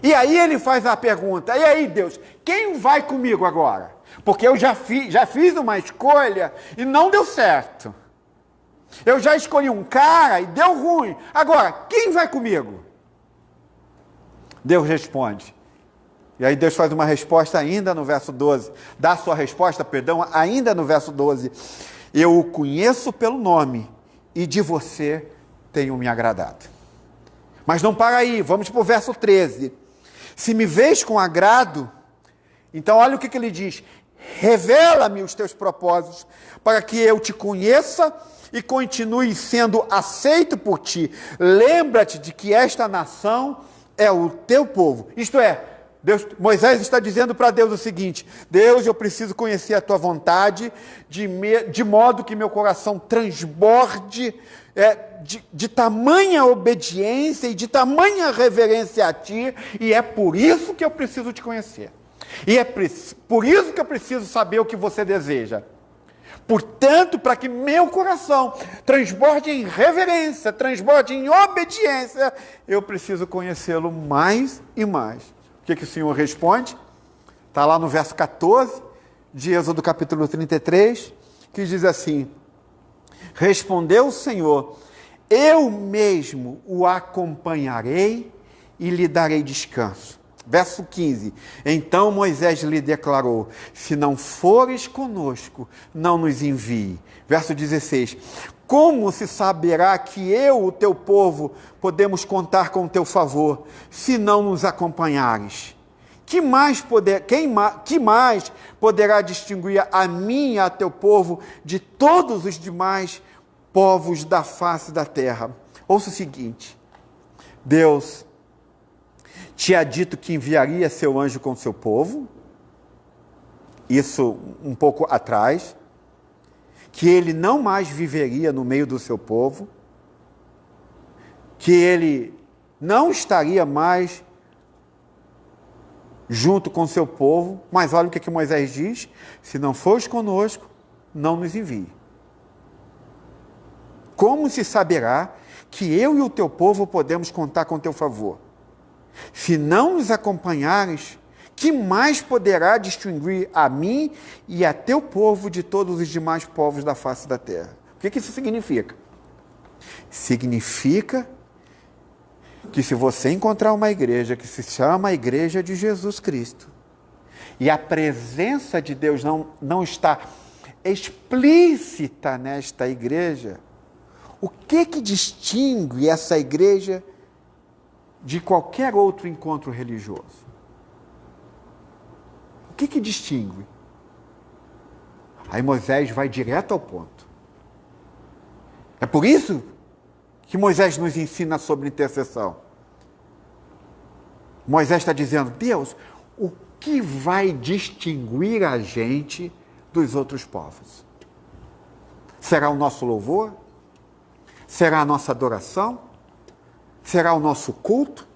E aí ele faz a pergunta: e aí, Deus, quem vai comigo agora? Porque eu já fiz uma escolha e não deu certo. Eu já escolhi um cara e deu ruim. Agora, quem vai comigo? Deus responde. E aí Deus faz uma resposta ainda no verso 12. Dá a sua resposta, ainda no verso 12. Eu o conheço pelo nome e de você tenho me agradado. Mas não para aí, vamos para o verso 13. Se me vês com agrado, então olha o que ele diz: revela-me os teus propósitos, para que eu te conheça e continue sendo aceito por ti. Lembra-te de que esta nação é o teu povo. Isto é, Moisés está dizendo para Deus o seguinte: Deus, eu preciso conhecer a tua vontade, de modo que meu coração transborde de tamanha obediência e de tamanha reverência a ti, e é por isso que eu preciso te conhecer. E é por isso que eu preciso saber o que você deseja. Portanto, para que meu coração transborde em reverência, transborde em obediência, eu preciso conhecê-lo mais e mais. O que o Senhor responde? Está lá no verso 14 de Êxodo capítulo 33, que diz assim: respondeu o Senhor: eu mesmo o acompanharei e lhe darei descanso. Verso 15, então Moisés lhe declarou: se não fores conosco, não nos envie. Verso 16, como se saberá que eu, o teu povo, podemos contar com o teu favor, se não nos acompanhares? Que mais poderá distinguir a mim e a teu povo de todos os demais povos da face da terra? Ouça o seguinte: Deus tinha dito que enviaria seu anjo com seu povo, isso um pouco atrás, que ele não mais viveria no meio do seu povo, que ele não estaria mais junto com seu povo, mas olha o que Moisés diz: se não fores conosco, não nos envie. Como se saberá que eu e o teu povo podemos contar com teu favor? Se não nos acompanhares, que mais poderá distinguir a mim e a teu povo de todos os demais povos da face da terra? O que isso significa? Significa que se você encontrar uma igreja que se chama a Igreja de Jesus Cristo, e a presença de Deus não está explícita nesta igreja, o que distingue essa igreja de qualquer outro encontro religioso? O que distingue? Aí Moisés vai direto ao ponto. É por isso que Moisés nos ensina sobre intercessão. Moisés está dizendo: Deus, o que vai distinguir a gente dos outros povos? Será o nosso louvor? Será a nossa adoração? Será o nosso culto?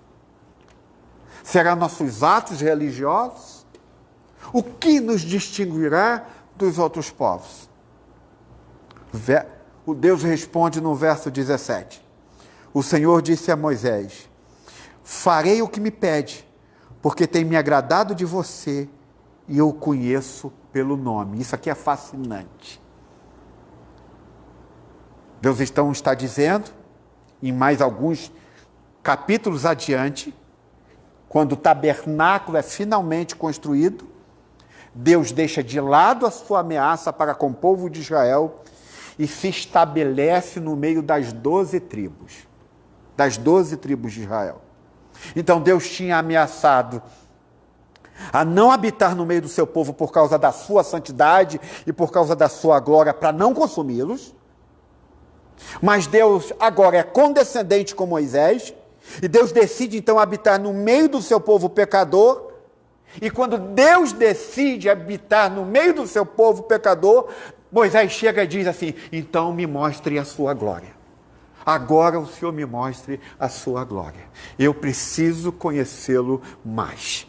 Será nossos atos religiosos? O que nos distinguirá dos outros povos? O Deus responde no verso 17. O Senhor disse a Moisés: farei o que me pede, porque tem me agradado de você e eu o conheço pelo nome. Isso aqui é fascinante. Deus então está dizendo, em mais alguns capítulos adiante, quando o tabernáculo é finalmente construído, Deus deixa de lado a sua ameaça para com o povo de Israel e se estabelece no meio das 12 tribos. Das 12 tribos de Israel. Então Deus tinha ameaçado a não habitar no meio do seu povo por causa da sua santidade e por causa da sua glória, para não consumi-los. Mas Deus agora é condescendente com Moisés, e Deus decide então habitar no meio do seu povo pecador. E quando Deus decide habitar no meio do seu povo pecador, Moisés chega e diz assim: então me mostre a sua glória. Agora o Senhor me mostre a sua glória. Eu preciso conhecê-lo mais.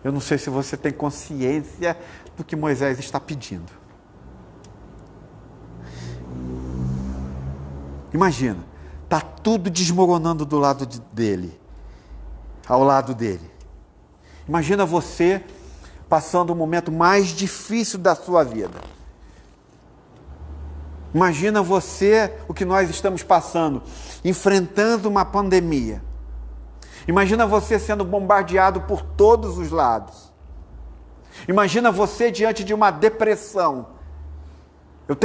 Eu não sei se você tem consciência do que Moisés está pedindo. Imagina, está tudo desmoronando do lado dele, ao lado dele. Imagina você passando o momento mais difícil da sua vida. Imagina você, o que nós estamos passando, enfrentando uma pandemia. Imagina você sendo bombardeado por todos os lados. Imagina você diante de uma depressão. Eu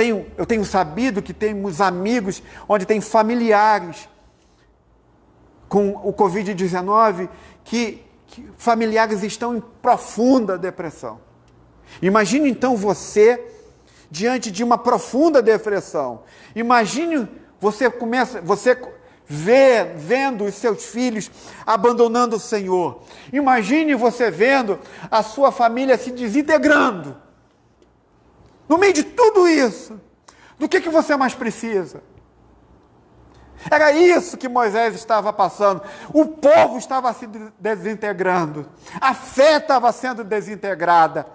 tenho sabido que temos amigos onde tem familiares com o Covid-19 que familiares estão em profunda depressão. Imagine então você diante de uma profunda depressão. Imagine você vendo os seus filhos abandonando o Senhor. Imagine você vendo a sua família se desintegrando. No meio de tudo isso, do que você mais precisa? Era isso que Moisés estava passando. O povo estava se desintegrando. A fé estava sendo desintegrada.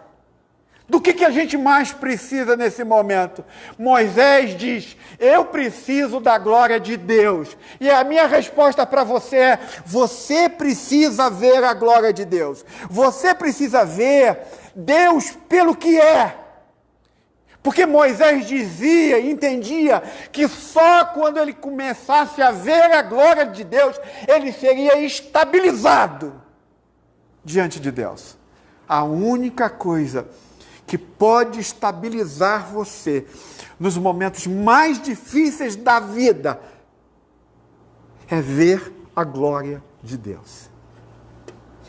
Do que a gente mais precisa nesse momento? Moisés diz, eu preciso da glória de Deus. E a minha resposta para você é, você precisa ver a glória de Deus. Você precisa ver Deus pelo que é. Porque Moisés dizia e entendia que só quando ele começasse a ver a glória de Deus, ele seria estabilizado diante de Deus. A única coisa que pode estabilizar você nos momentos mais difíceis da vida é ver a glória de Deus.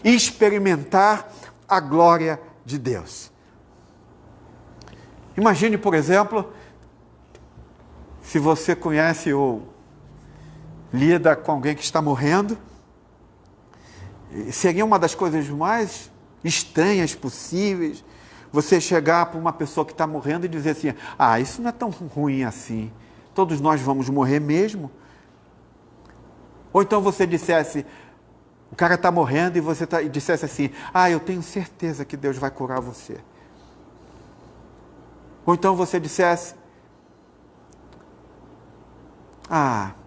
Experimentar a glória de Deus. Imagine, por exemplo, se você conhece ou lida com alguém que está morrendo, seria uma das coisas mais estranhas possíveis você chegar para uma pessoa que está morrendo e dizer assim, isso não é tão ruim assim, todos nós vamos morrer mesmo. Ou então você dissesse, o cara está morrendo e você dissesse assim, eu tenho certeza que Deus vai curar você. Ou então você dissesse,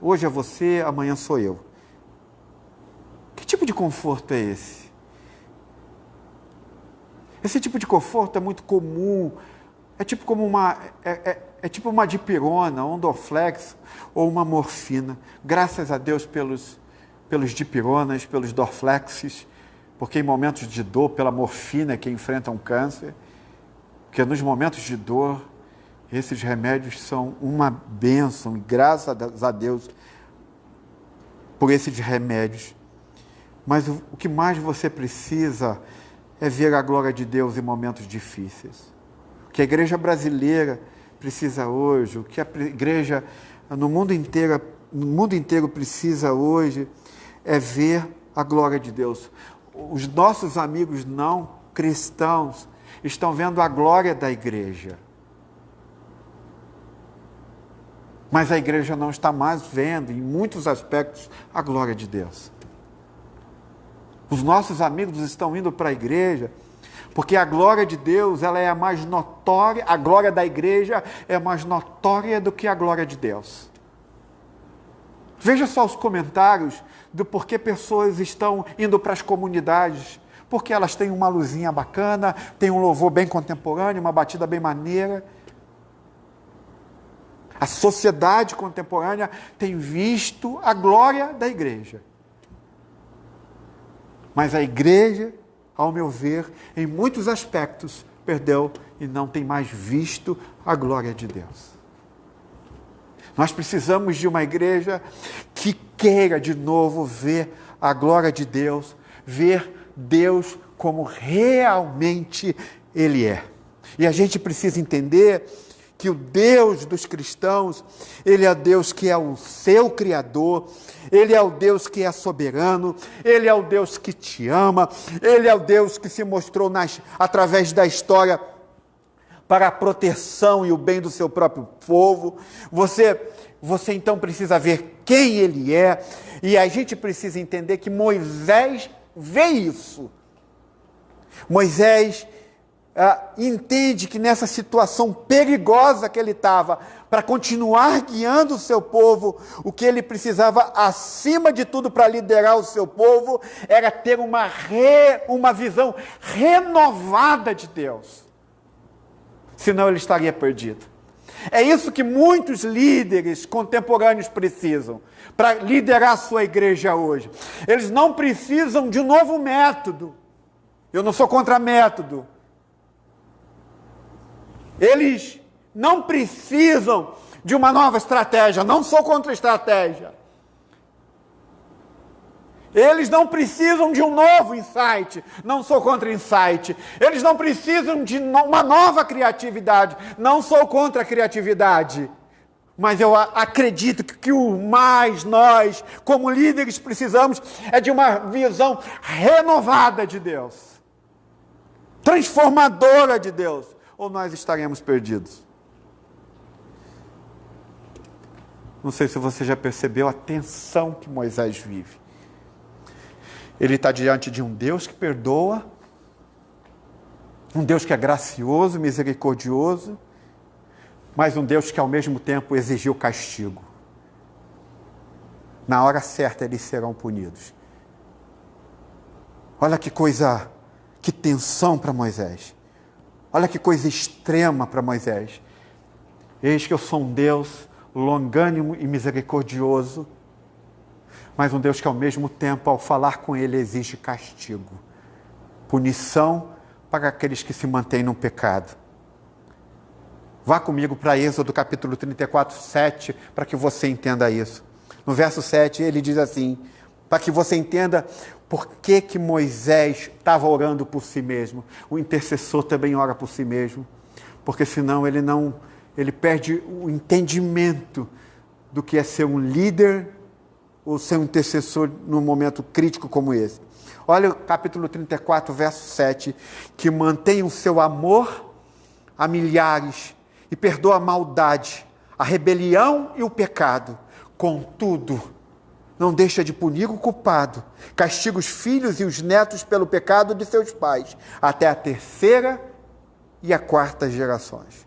hoje é você, amanhã sou eu. Que tipo de conforto é esse? Esse tipo de conforto é muito comum, é tipo como uma dipirona, um Dorflex ou uma morfina. Graças a Deus pelos dipironas, pelos Dorflexes, porque em momentos de dor, pela morfina que enfrenta um câncer, porque nos momentos de dor, esses remédios são uma bênção, e graças a Deus por esses remédios. Mas o que mais você precisa é ver a glória de Deus em momentos difíceis. O que a igreja brasileira precisa hoje, o que a igreja no mundo inteiro precisa hoje, é ver a glória de Deus. Os nossos amigos não cristãos estão vendo a glória da igreja. Mas a igreja não está mais vendo, em muitos aspectos, a glória de Deus. Os nossos amigos estão indo para a igreja, porque a glória de Deus, ela é a mais notória, a glória da igreja é mais notória do que a glória de Deus. Veja só os comentários do porquê pessoas estão indo para as comunidades, porque elas têm uma luzinha bacana, tem um louvor bem contemporâneo, uma batida bem maneira. A sociedade contemporânea tem visto a glória da igreja. Mas a igreja, ao meu ver, em muitos aspectos, perdeu e não tem mais visto a glória de Deus. Nós precisamos de uma igreja que queira de novo ver a glória de Deus, ver Deus como realmente Ele é. E a gente precisa entender que o Deus dos cristãos, Ele é o Deus que é o seu Criador, Ele é o Deus que é soberano, Ele é o Deus que te ama, Ele é o Deus que se mostrou através da história para a proteção e o bem do seu próprio povo. Você então precisa ver quem Ele é, e a gente precisa entender que Moisés vê isso. Moisés entende que nessa situação perigosa que ele estava, para continuar guiando o seu povo, o que ele precisava, acima de tudo, para liderar o seu povo, era ter uma visão renovada de Deus. Senão ele estaria perdido. É isso que muitos líderes contemporâneos precisam para liderar a sua igreja hoje. Eles não precisam de um novo método. Eu não sou contra método. Eles não precisam de uma nova estratégia. Não sou contra estratégia. Eles não precisam de um novo insight. Não sou contra insight. Eles não precisam de uma nova criatividade. Não sou contra a criatividade. Mas eu acredito que o mais nós, como líderes, precisamos é de uma visão renovada de Deus. Transformadora de Deus. Ou nós estaremos perdidos. Não sei se você já percebeu a tensão que Moisés vive. Ele está diante de um Deus que perdoa, um Deus que é gracioso, misericordioso, mas um Deus que ao mesmo tempo exigiu castigo. Na hora certa eles serão punidos. Olha que coisa, que tensão para Moisés. Olha que coisa extrema para Moisés. Eis que eu sou um Deus longânimo e misericordioso, mas um Deus que ao mesmo tempo, ao falar com ele, exige castigo, punição para aqueles que se mantêm no pecado. Vá comigo para Êxodo capítulo 34, 7, para que você entenda isso. No verso 7 ele diz assim, para que você entenda por que Moisés estava orando por si mesmo. O intercessor também ora por si mesmo, porque senão ele perde o entendimento do que é ser um líder ou ser um intercessor num momento crítico como esse. Olha o capítulo 34, verso 7, que mantém o seu amor a milhares e perdoa a maldade, a rebelião e o pecado. Contudo, não deixa de punir o culpado, castiga os filhos e os netos pelo pecado de seus pais, até a terceira e a quarta gerações.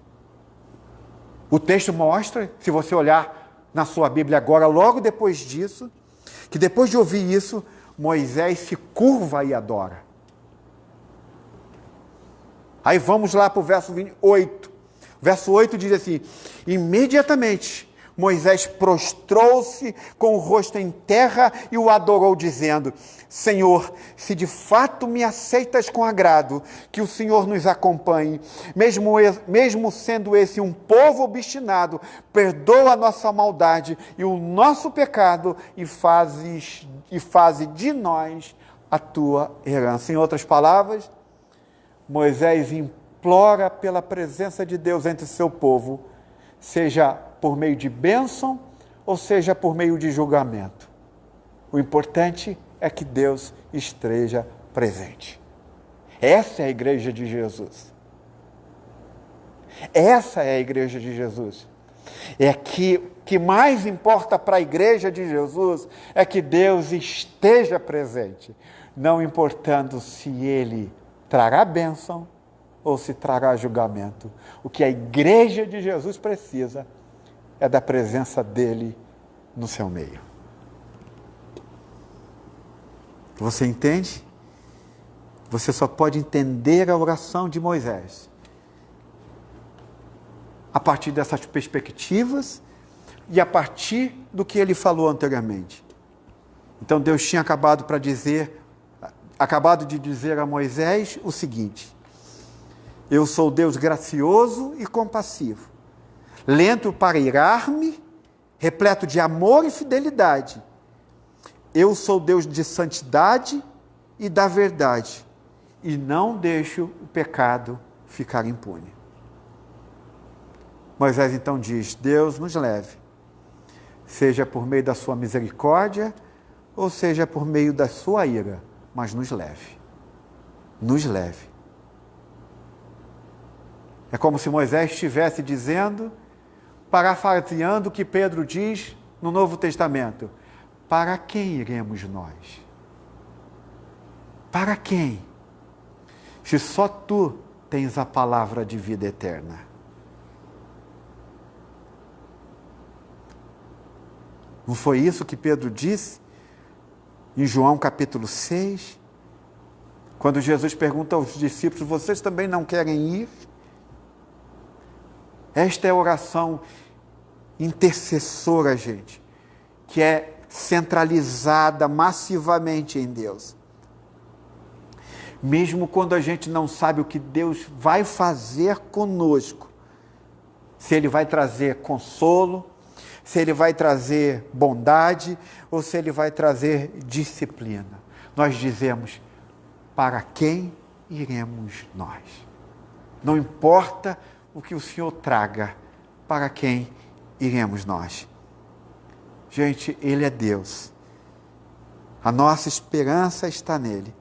O texto mostra, se você olhar na sua Bíblia agora, logo depois disso, que depois de ouvir isso, Moisés se curva e adora. Aí vamos lá para o verso 8. Verso 8 diz assim, imediatamente Moisés prostrou-se com o rosto em terra e o adorou, dizendo, Senhor, se de fato me aceitas com agrado, que o Senhor nos acompanhe, mesmo sendo esse um povo obstinado, perdoa a nossa maldade e o nosso pecado e faze de nós a tua herança. Em outras palavras, Moisés implora pela presença de Deus entre seu povo, seja por meio de bênção, ou seja por meio de julgamento. O importante é que Deus esteja presente. Essa é a igreja de Jesus. Essa é a igreja de Jesus. É que mais importa para a igreja de Jesus é que Deus esteja presente, não importando se Ele trará bênção ou se trará julgamento. O que a igreja de Jesus precisa é da presença dele no seu meio. Você entende? Você só pode entender a oração de Moisés a partir dessas perspectivas e a partir do que ele falou anteriormente. Então Deus tinha acabado de dizer a Moisés o seguinte: eu sou Deus gracioso e compassivo, lento para irar-me, repleto de amor e fidelidade. Eu sou Deus de santidade e da verdade, e não deixo o pecado ficar impune. Moisés então diz: Deus nos leve, seja por meio da sua misericórdia, ou seja por meio da sua ira, mas nos leve. Nos leve. É como se Moisés estivesse dizendo, parafraseando o que Pedro diz no Novo Testamento: para quem iremos nós? Para quem? Se só tu tens a palavra de vida eterna. Não foi isso que Pedro disse em João capítulo 6? Quando Jesus pergunta aos discípulos: vocês também não querem ir? Esta é a oração intercessora, gente, que é centralizada massivamente em Deus. Mesmo quando a gente não sabe o que Deus vai fazer conosco, se Ele vai trazer consolo, se ele vai trazer bondade ou se ele vai trazer disciplina. Nós dizemos: para quem iremos nós? Não importa o que o Senhor traga, para quem iremos nós? Gente, Ele é Deus. A nossa esperança está nele.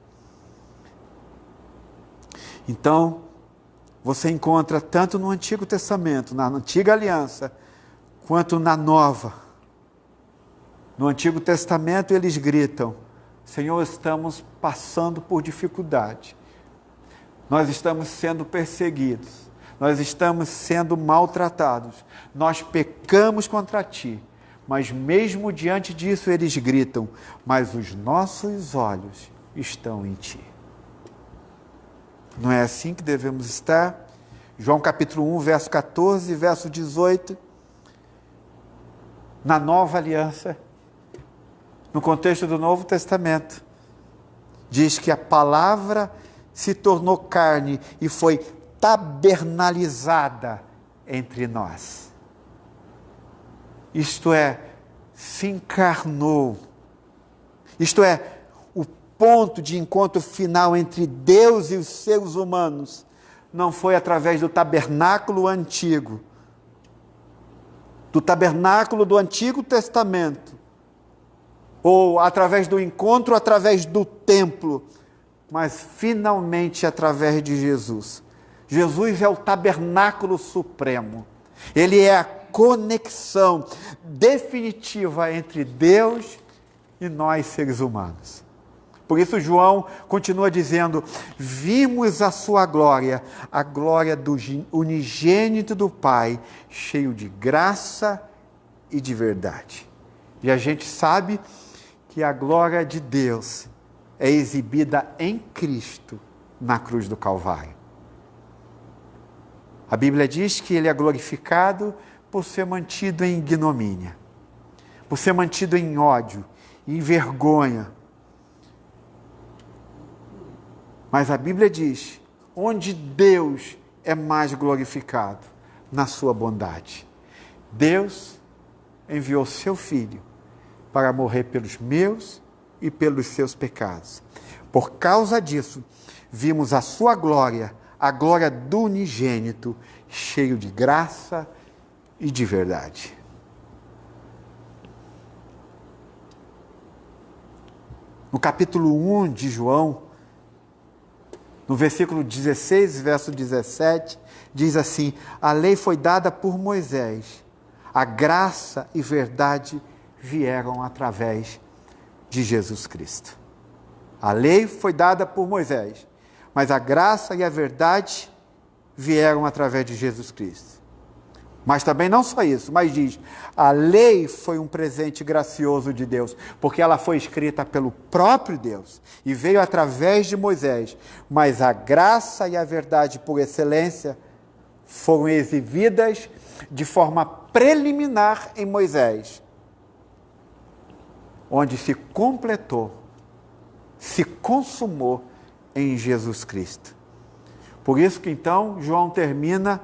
Então, você encontra tanto no Antigo Testamento, na Antiga Aliança, quanto na Nova. No Antigo Testamento eles gritam: Senhor, estamos passando por dificuldade. Nós estamos sendo perseguidos. Nós estamos sendo maltratados. Nós pecamos contra Ti. Mas mesmo diante disso eles gritam: mas os nossos olhos estão em Ti. Não é assim que devemos estar? João capítulo 1, verso 14, verso 18. Na Nova Aliança, no contexto do Novo Testamento, diz que a palavra se tornou carne e foi tabernalizada entre nós. Isto é, se encarnou. Isto é, o ponto de encontro final entre Deus e os seres humanos não foi através do tabernáculo antigo, do tabernáculo do Antigo Testamento, ou através do encontro, através do templo, mas finalmente através de Jesus. Jesus é o tabernáculo supremo. Ele é a conexão definitiva entre Deus e nós, seres humanos. Por isso João continua dizendo: vimos a sua glória, a glória do unigênito do Pai, cheio de graça e de verdade. E a gente sabe que a glória de Deus é exibida em Cristo na cruz do Calvário. A Bíblia diz que Ele é glorificado por ser mantido em ignomínia, por ser mantido em ódio, em vergonha. Mas a Bíblia diz: onde Deus é mais glorificado? Na sua bondade. Deus enviou seu Filho para morrer pelos meus e pelos seus pecados. Por causa disso, vimos a sua glória, a glória do unigênito, cheio de graça e de verdade. No capítulo 1 de João, no versículo 16, verso 17, diz assim: a lei foi dada por Moisés, a graça e verdade vieram através de Jesus Cristo. A lei foi dada por Moisés, mas a graça e a verdade vieram através de Jesus Cristo. Mas também não só isso, mas diz: a lei foi um presente gracioso de Deus, porque ela foi escrita pelo próprio Deus e veio através de Moisés, mas a graça e a verdade por excelência foram exibidas de forma preliminar em Moisés, onde se completou, se consumou em Jesus Cristo. Por isso que então João termina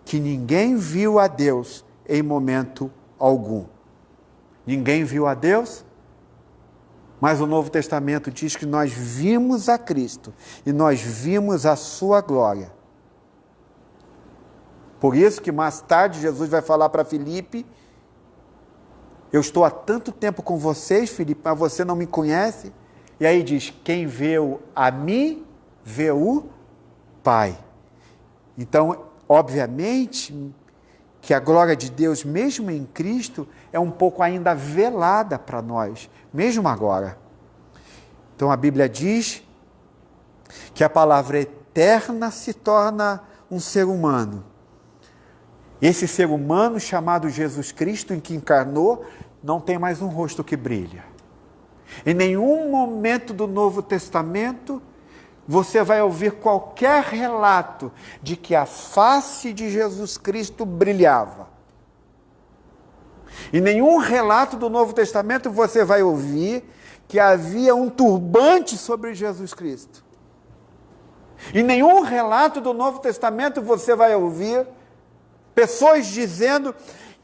que ninguém viu a Deus em momento algum. Ninguém viu a Deus, mas o Novo Testamento diz que nós vimos a Cristo e nós vimos a sua glória. Por isso que mais tarde Jesus vai falar para Filipe: eu estou há tanto tempo com vocês, Filipe, mas você não me conhece. E aí diz: quem vê a mim, vê o Pai. Então, obviamente, que a glória de Deus, mesmo em Cristo, é um pouco ainda velada para nós, mesmo agora. Então, a Bíblia diz que a palavra eterna se torna um ser humano. Esse ser humano, chamado Jesus Cristo, em que encarnou, não tem mais um rosto que brilha. Em nenhum momento do Novo Testamento você vai ouvir qualquer relato de que a face de Jesus Cristo brilhava. Em nenhum relato do Novo Testamento você vai ouvir que havia um turbante sobre Jesus Cristo. Em nenhum relato do Novo Testamento você vai ouvir pessoas dizendo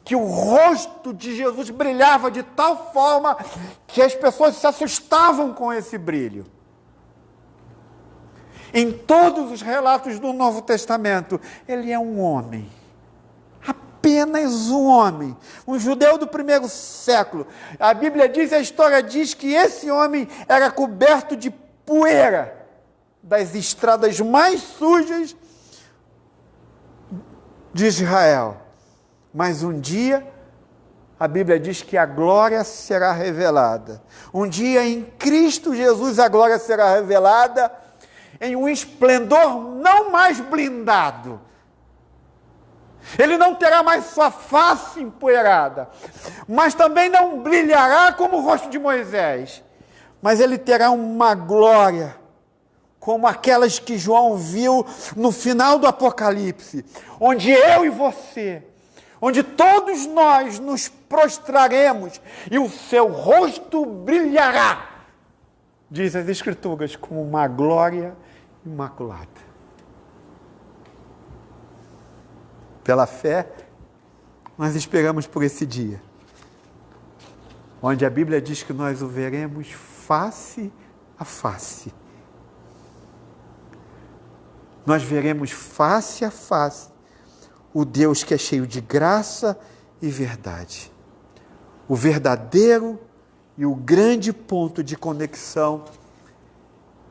que o rosto de Jesus brilhava de tal forma que as pessoas se assustavam com esse brilho. Em todos os relatos do Novo Testamento, ele é um homem. Apenas um homem. Um judeu do primeiro século. A Bíblia diz, a história diz que esse homem era coberto de poeira das estradas mais sujas de Israel. Mas um dia, a Bíblia diz que a glória será revelada. Um dia em Cristo Jesus a glória será revelada em um esplendor não mais blindado. Ele não terá mais sua face empoeirada, mas também não brilhará como o rosto de Moisés. Mas ele terá uma glória como aquelas que João viu no final do Apocalipse, onde eu e você, onde todos nós nos prostraremos e o seu rosto brilhará, diz as Escrituras, como uma glória imaculada. Pela fé, nós esperamos por esse dia, onde a Bíblia diz que nós o veremos face a face. Nós veremos face a face o Deus que é cheio de graça e verdade. O verdadeiro e o grande ponto de conexão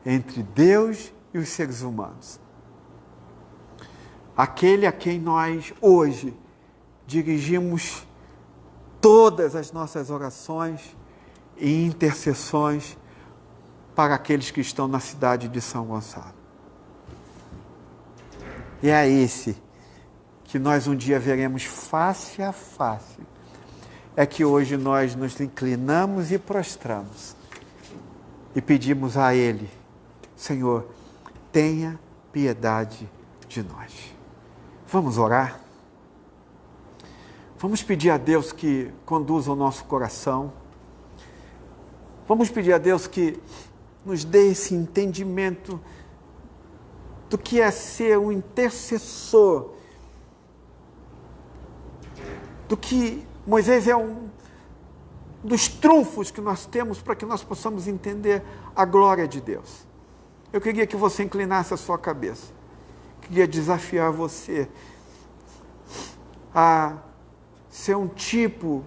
entre Deus e os seres humanos. Aquele a quem nós hoje dirigimos todas as nossas orações e intercessões para aqueles que estão na cidade de São Gonçalo. E é a esse que nós um dia veremos face a face, é que hoje nós nos inclinamos e prostramos e pedimos a Ele, Senhor, tenha piedade de nós. Vamos orar? Vamos pedir a Deus que conduza o nosso coração. Vamos pedir a Deus que nos dê esse entendimento do que é ser um intercessor, do que Moisés é um dos trunfos que nós temos para que nós possamos entender a glória de Deus. Eu queria que você inclinasse a sua cabeça. Queria desafiar você a ser um tipo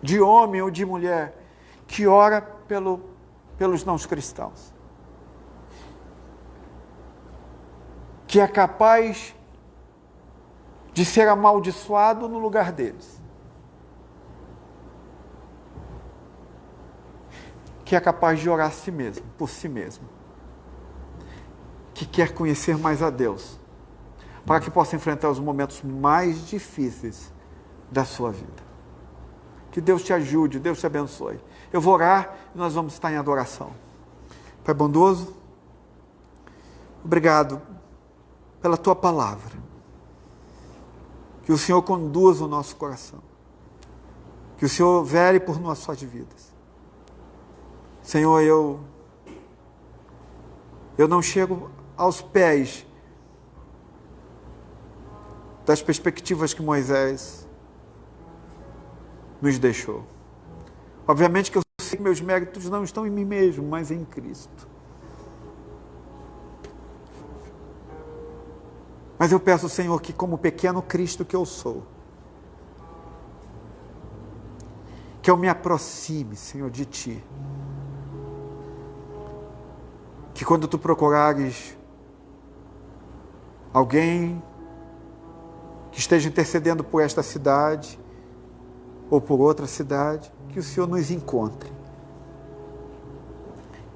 de homem ou de mulher que ora pelos não cristãos, que é capaz de ser amaldiçoado no lugar deles, que é capaz de orar a si mesmo, por si mesmo, que quer conhecer mais a Deus, para que possa enfrentar os momentos mais difíceis da sua vida. Que Deus te ajude, Deus te abençoe. Eu vou orar e nós vamos estar em adoração. Pai bondoso, obrigado pela Tua palavra. Que o Senhor conduza o nosso coração. Que o Senhor vele por nossas vidas. Senhor, eu não chego aos pés das perspectivas que Moisés nos deixou. Obviamente que eu sei que meus méritos não estão em mim mesmo, mas em Cristo. Mas eu peço, Senhor, que como pequeno Cristo que eu sou, que eu me aproxime, Senhor, de Ti. Que quando Tu procurares alguém que esteja intercedendo por esta cidade ou por outra cidade, que o Senhor nos encontre.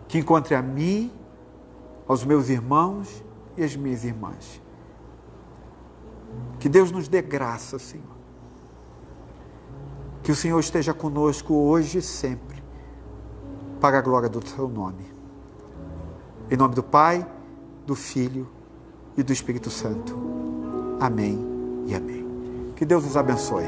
Que encontre a mim, aos meus irmãos e às minhas irmãs. Que Deus nos dê graça, Senhor. Que o Senhor esteja conosco hoje e sempre, para a glória do Teu nome. Em nome do Pai, do Filho e do Espírito Santo. Amém e amém. Que Deus nos abençoe.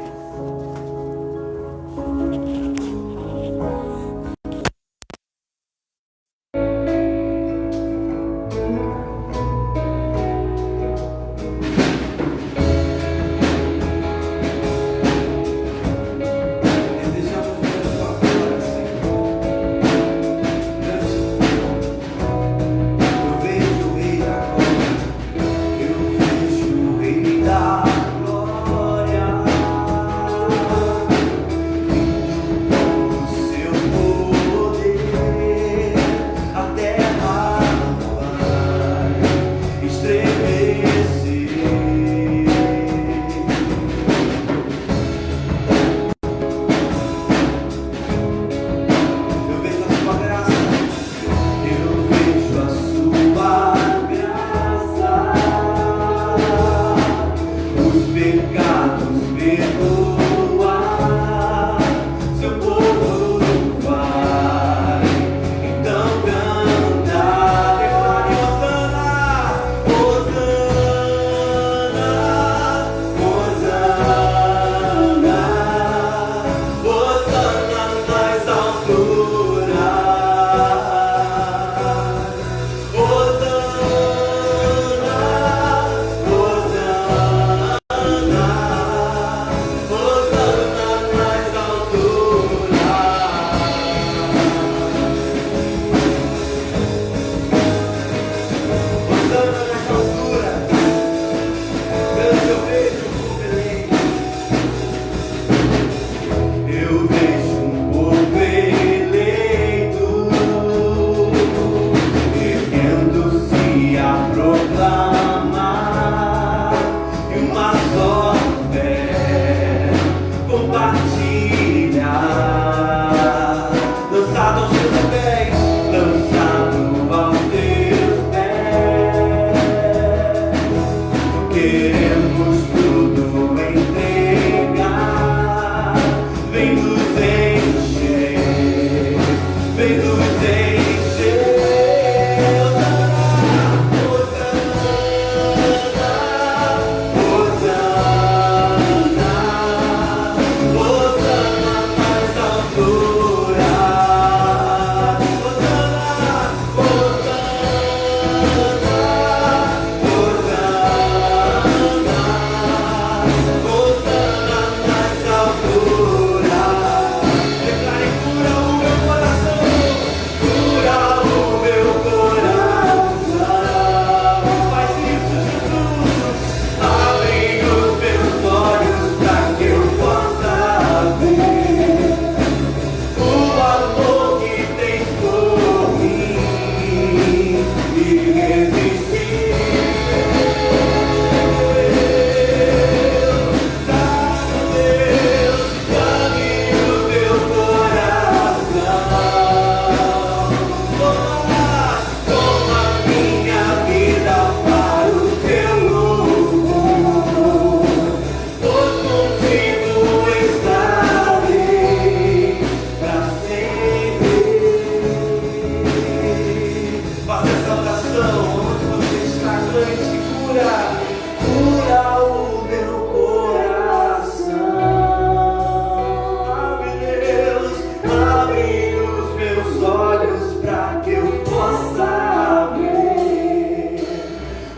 possa ver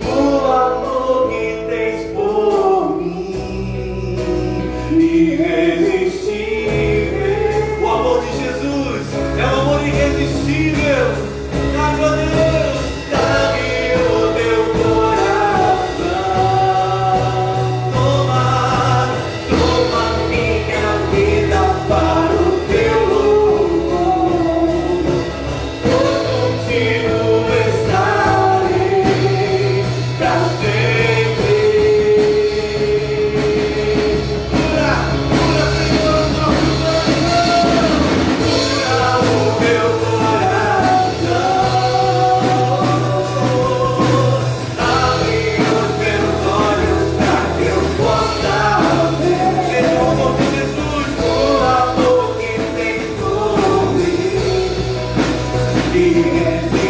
o amor que tens por mim, irresistível. O amor de Jesus é um amor irresistível. Dá-me, ó Deus, dá-me o teu coração. Toma minha vida para o teu louvor. Contigo estarei pra sempre. Cura, Senhor, nosso Senhor. Cura o meu coração. Abre os meus olhos pra que eu possa ver. Seja o amor de Jesus, o amor que tem por mim, irresistível,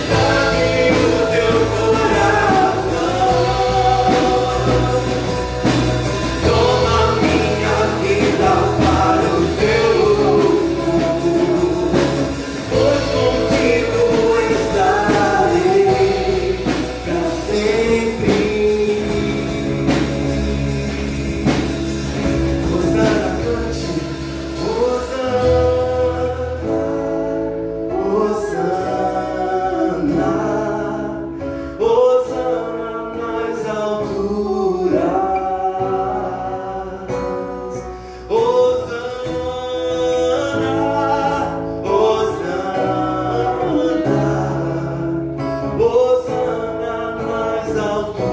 dá-me o teu coração. Toma minha vida para o teu louvor, pois contigo estarei pra sempre. Hosana, cante, Hosana, Hosana nas alturas, Hosana, Hosana, Hosana nas alturas,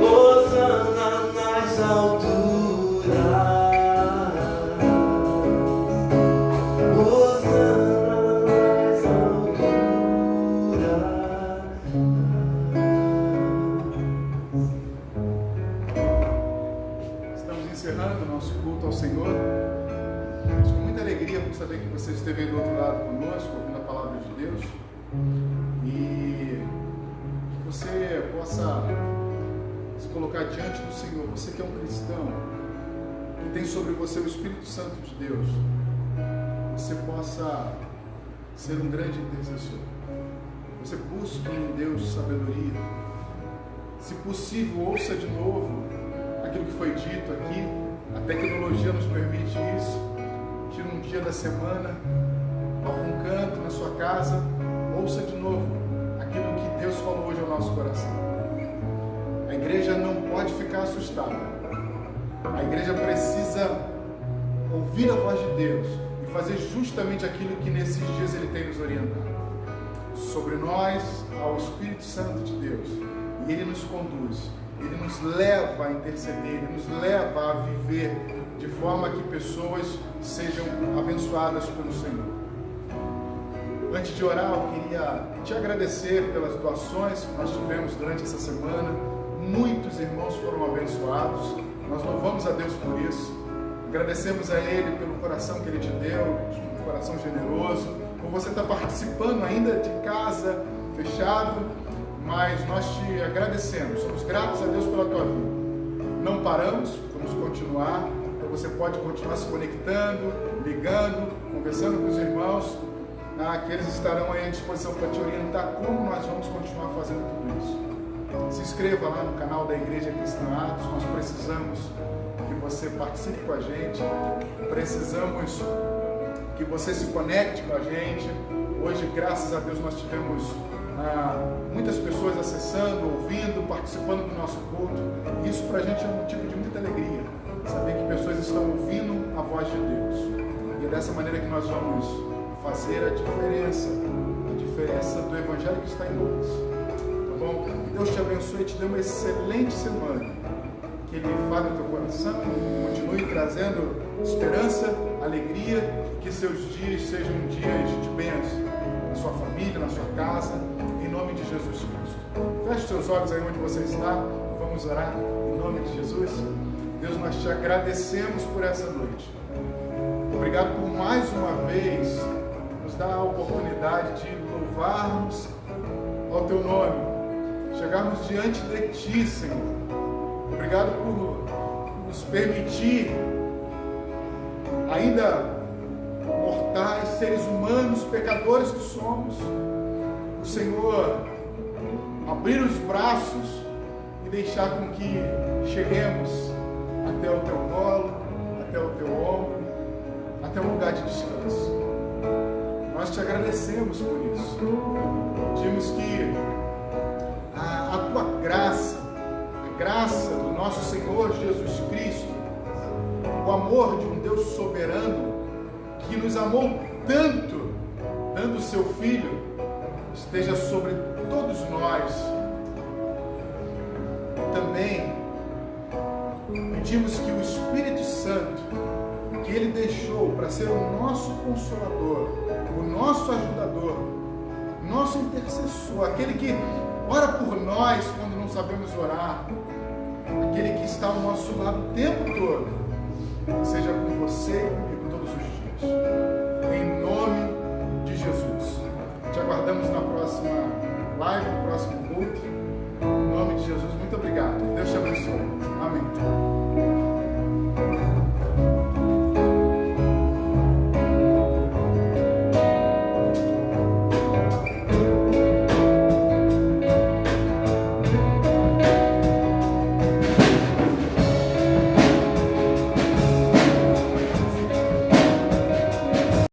Hosana nas alturas, Hosana nas alturas. Estamos encerrando o nosso culto ao Senhor. Mas com muita alegria por saber que você esteve aí do outro lado conosco, ouvindo a palavra de Deus. E que você possa se colocar diante do Senhor. Você que é um cristão, que tem sobre você o Espírito Santo de Deus, você possa ser um grande intercessor. Você busque em Deus sabedoria. Se possível, ouça de novo aquilo que foi dito aqui. A tecnologia nos permite isso. Tira um dia da semana, algum canto na sua casa, ouça de novo aquilo que Deus falou hoje ao nosso coração. A igreja não pode ficar assustada. A igreja precisa ouvir a voz de Deus e fazer justamente aquilo que nesses dias Ele tem nos orientado. Sobre nós, ao Espírito Santo de Deus. E Ele nos conduz, Ele nos leva a interceder, Ele nos leva a viver de forma que pessoas sejam abençoadas pelo Senhor. Antes de orar, eu queria te agradecer pelas doações que nós tivemos durante essa semana. Muitos irmãos foram abençoados. Nós louvamos a Deus por isso. Agradecemos a Ele pelo coração que Ele te deu, um coração generoso, por você estar participando ainda de casa, fechado, mas nós te agradecemos, somos gratos a Deus pela tua vida. Não paramos, vamos continuar, então você pode continuar se conectando, ligando, conversando com os irmãos, que eles estarão aí à disposição para te orientar como nós vamos continuar fazendo tudo isso. Se inscreva lá no canal da Igreja Cristã Atos, nós precisamos que você participe com a gente, precisamos que você se conecte com a gente. Hoje, graças a Deus, nós tivemos muitas pessoas acessando, ouvindo, participando do nosso culto. Isso para a gente é um motivo de muita alegria, saber que pessoas estão ouvindo a voz de Deus. E é dessa maneira que nós vamos fazer a diferença do Evangelho que está em nós. Tá bom? Que Deus te abençoe e te dê uma excelente semana. Que Ele fale o teu coração, continue trazendo esperança, alegria, que seus dias sejam dias de bênção na sua família, na sua casa, em nome de Jesus Cristo. Feche seus olhos aí onde você está, vamos orar em nome de Jesus. Deus, nós te agradecemos por essa noite. Obrigado por mais uma vez nos dar a oportunidade de louvarmos ao teu nome, chegarmos diante de ti, Senhor, Obrigado por nos permitir, ainda mortais, seres humanos, pecadores que somos, o Senhor abrir os braços e deixar com que cheguemos até o teu colo, até o teu ombro, até um lugar de descanso. Nós te agradecemos por isso. Pedimos que a tua graça, a graça do nosso Senhor Jesus Cristo, o amor de um Deus soberano que nos amou tanto, dando o seu Filho, esteja sobre todos nós. Também pedimos que o Espírito Santo, que Ele deixou para ser o nosso consolador, o nosso ajudador, nosso intercessor, aquele que ora por nós quando não sabemos orar, aquele que está ao nosso lado o tempo todo, seja com você e comigo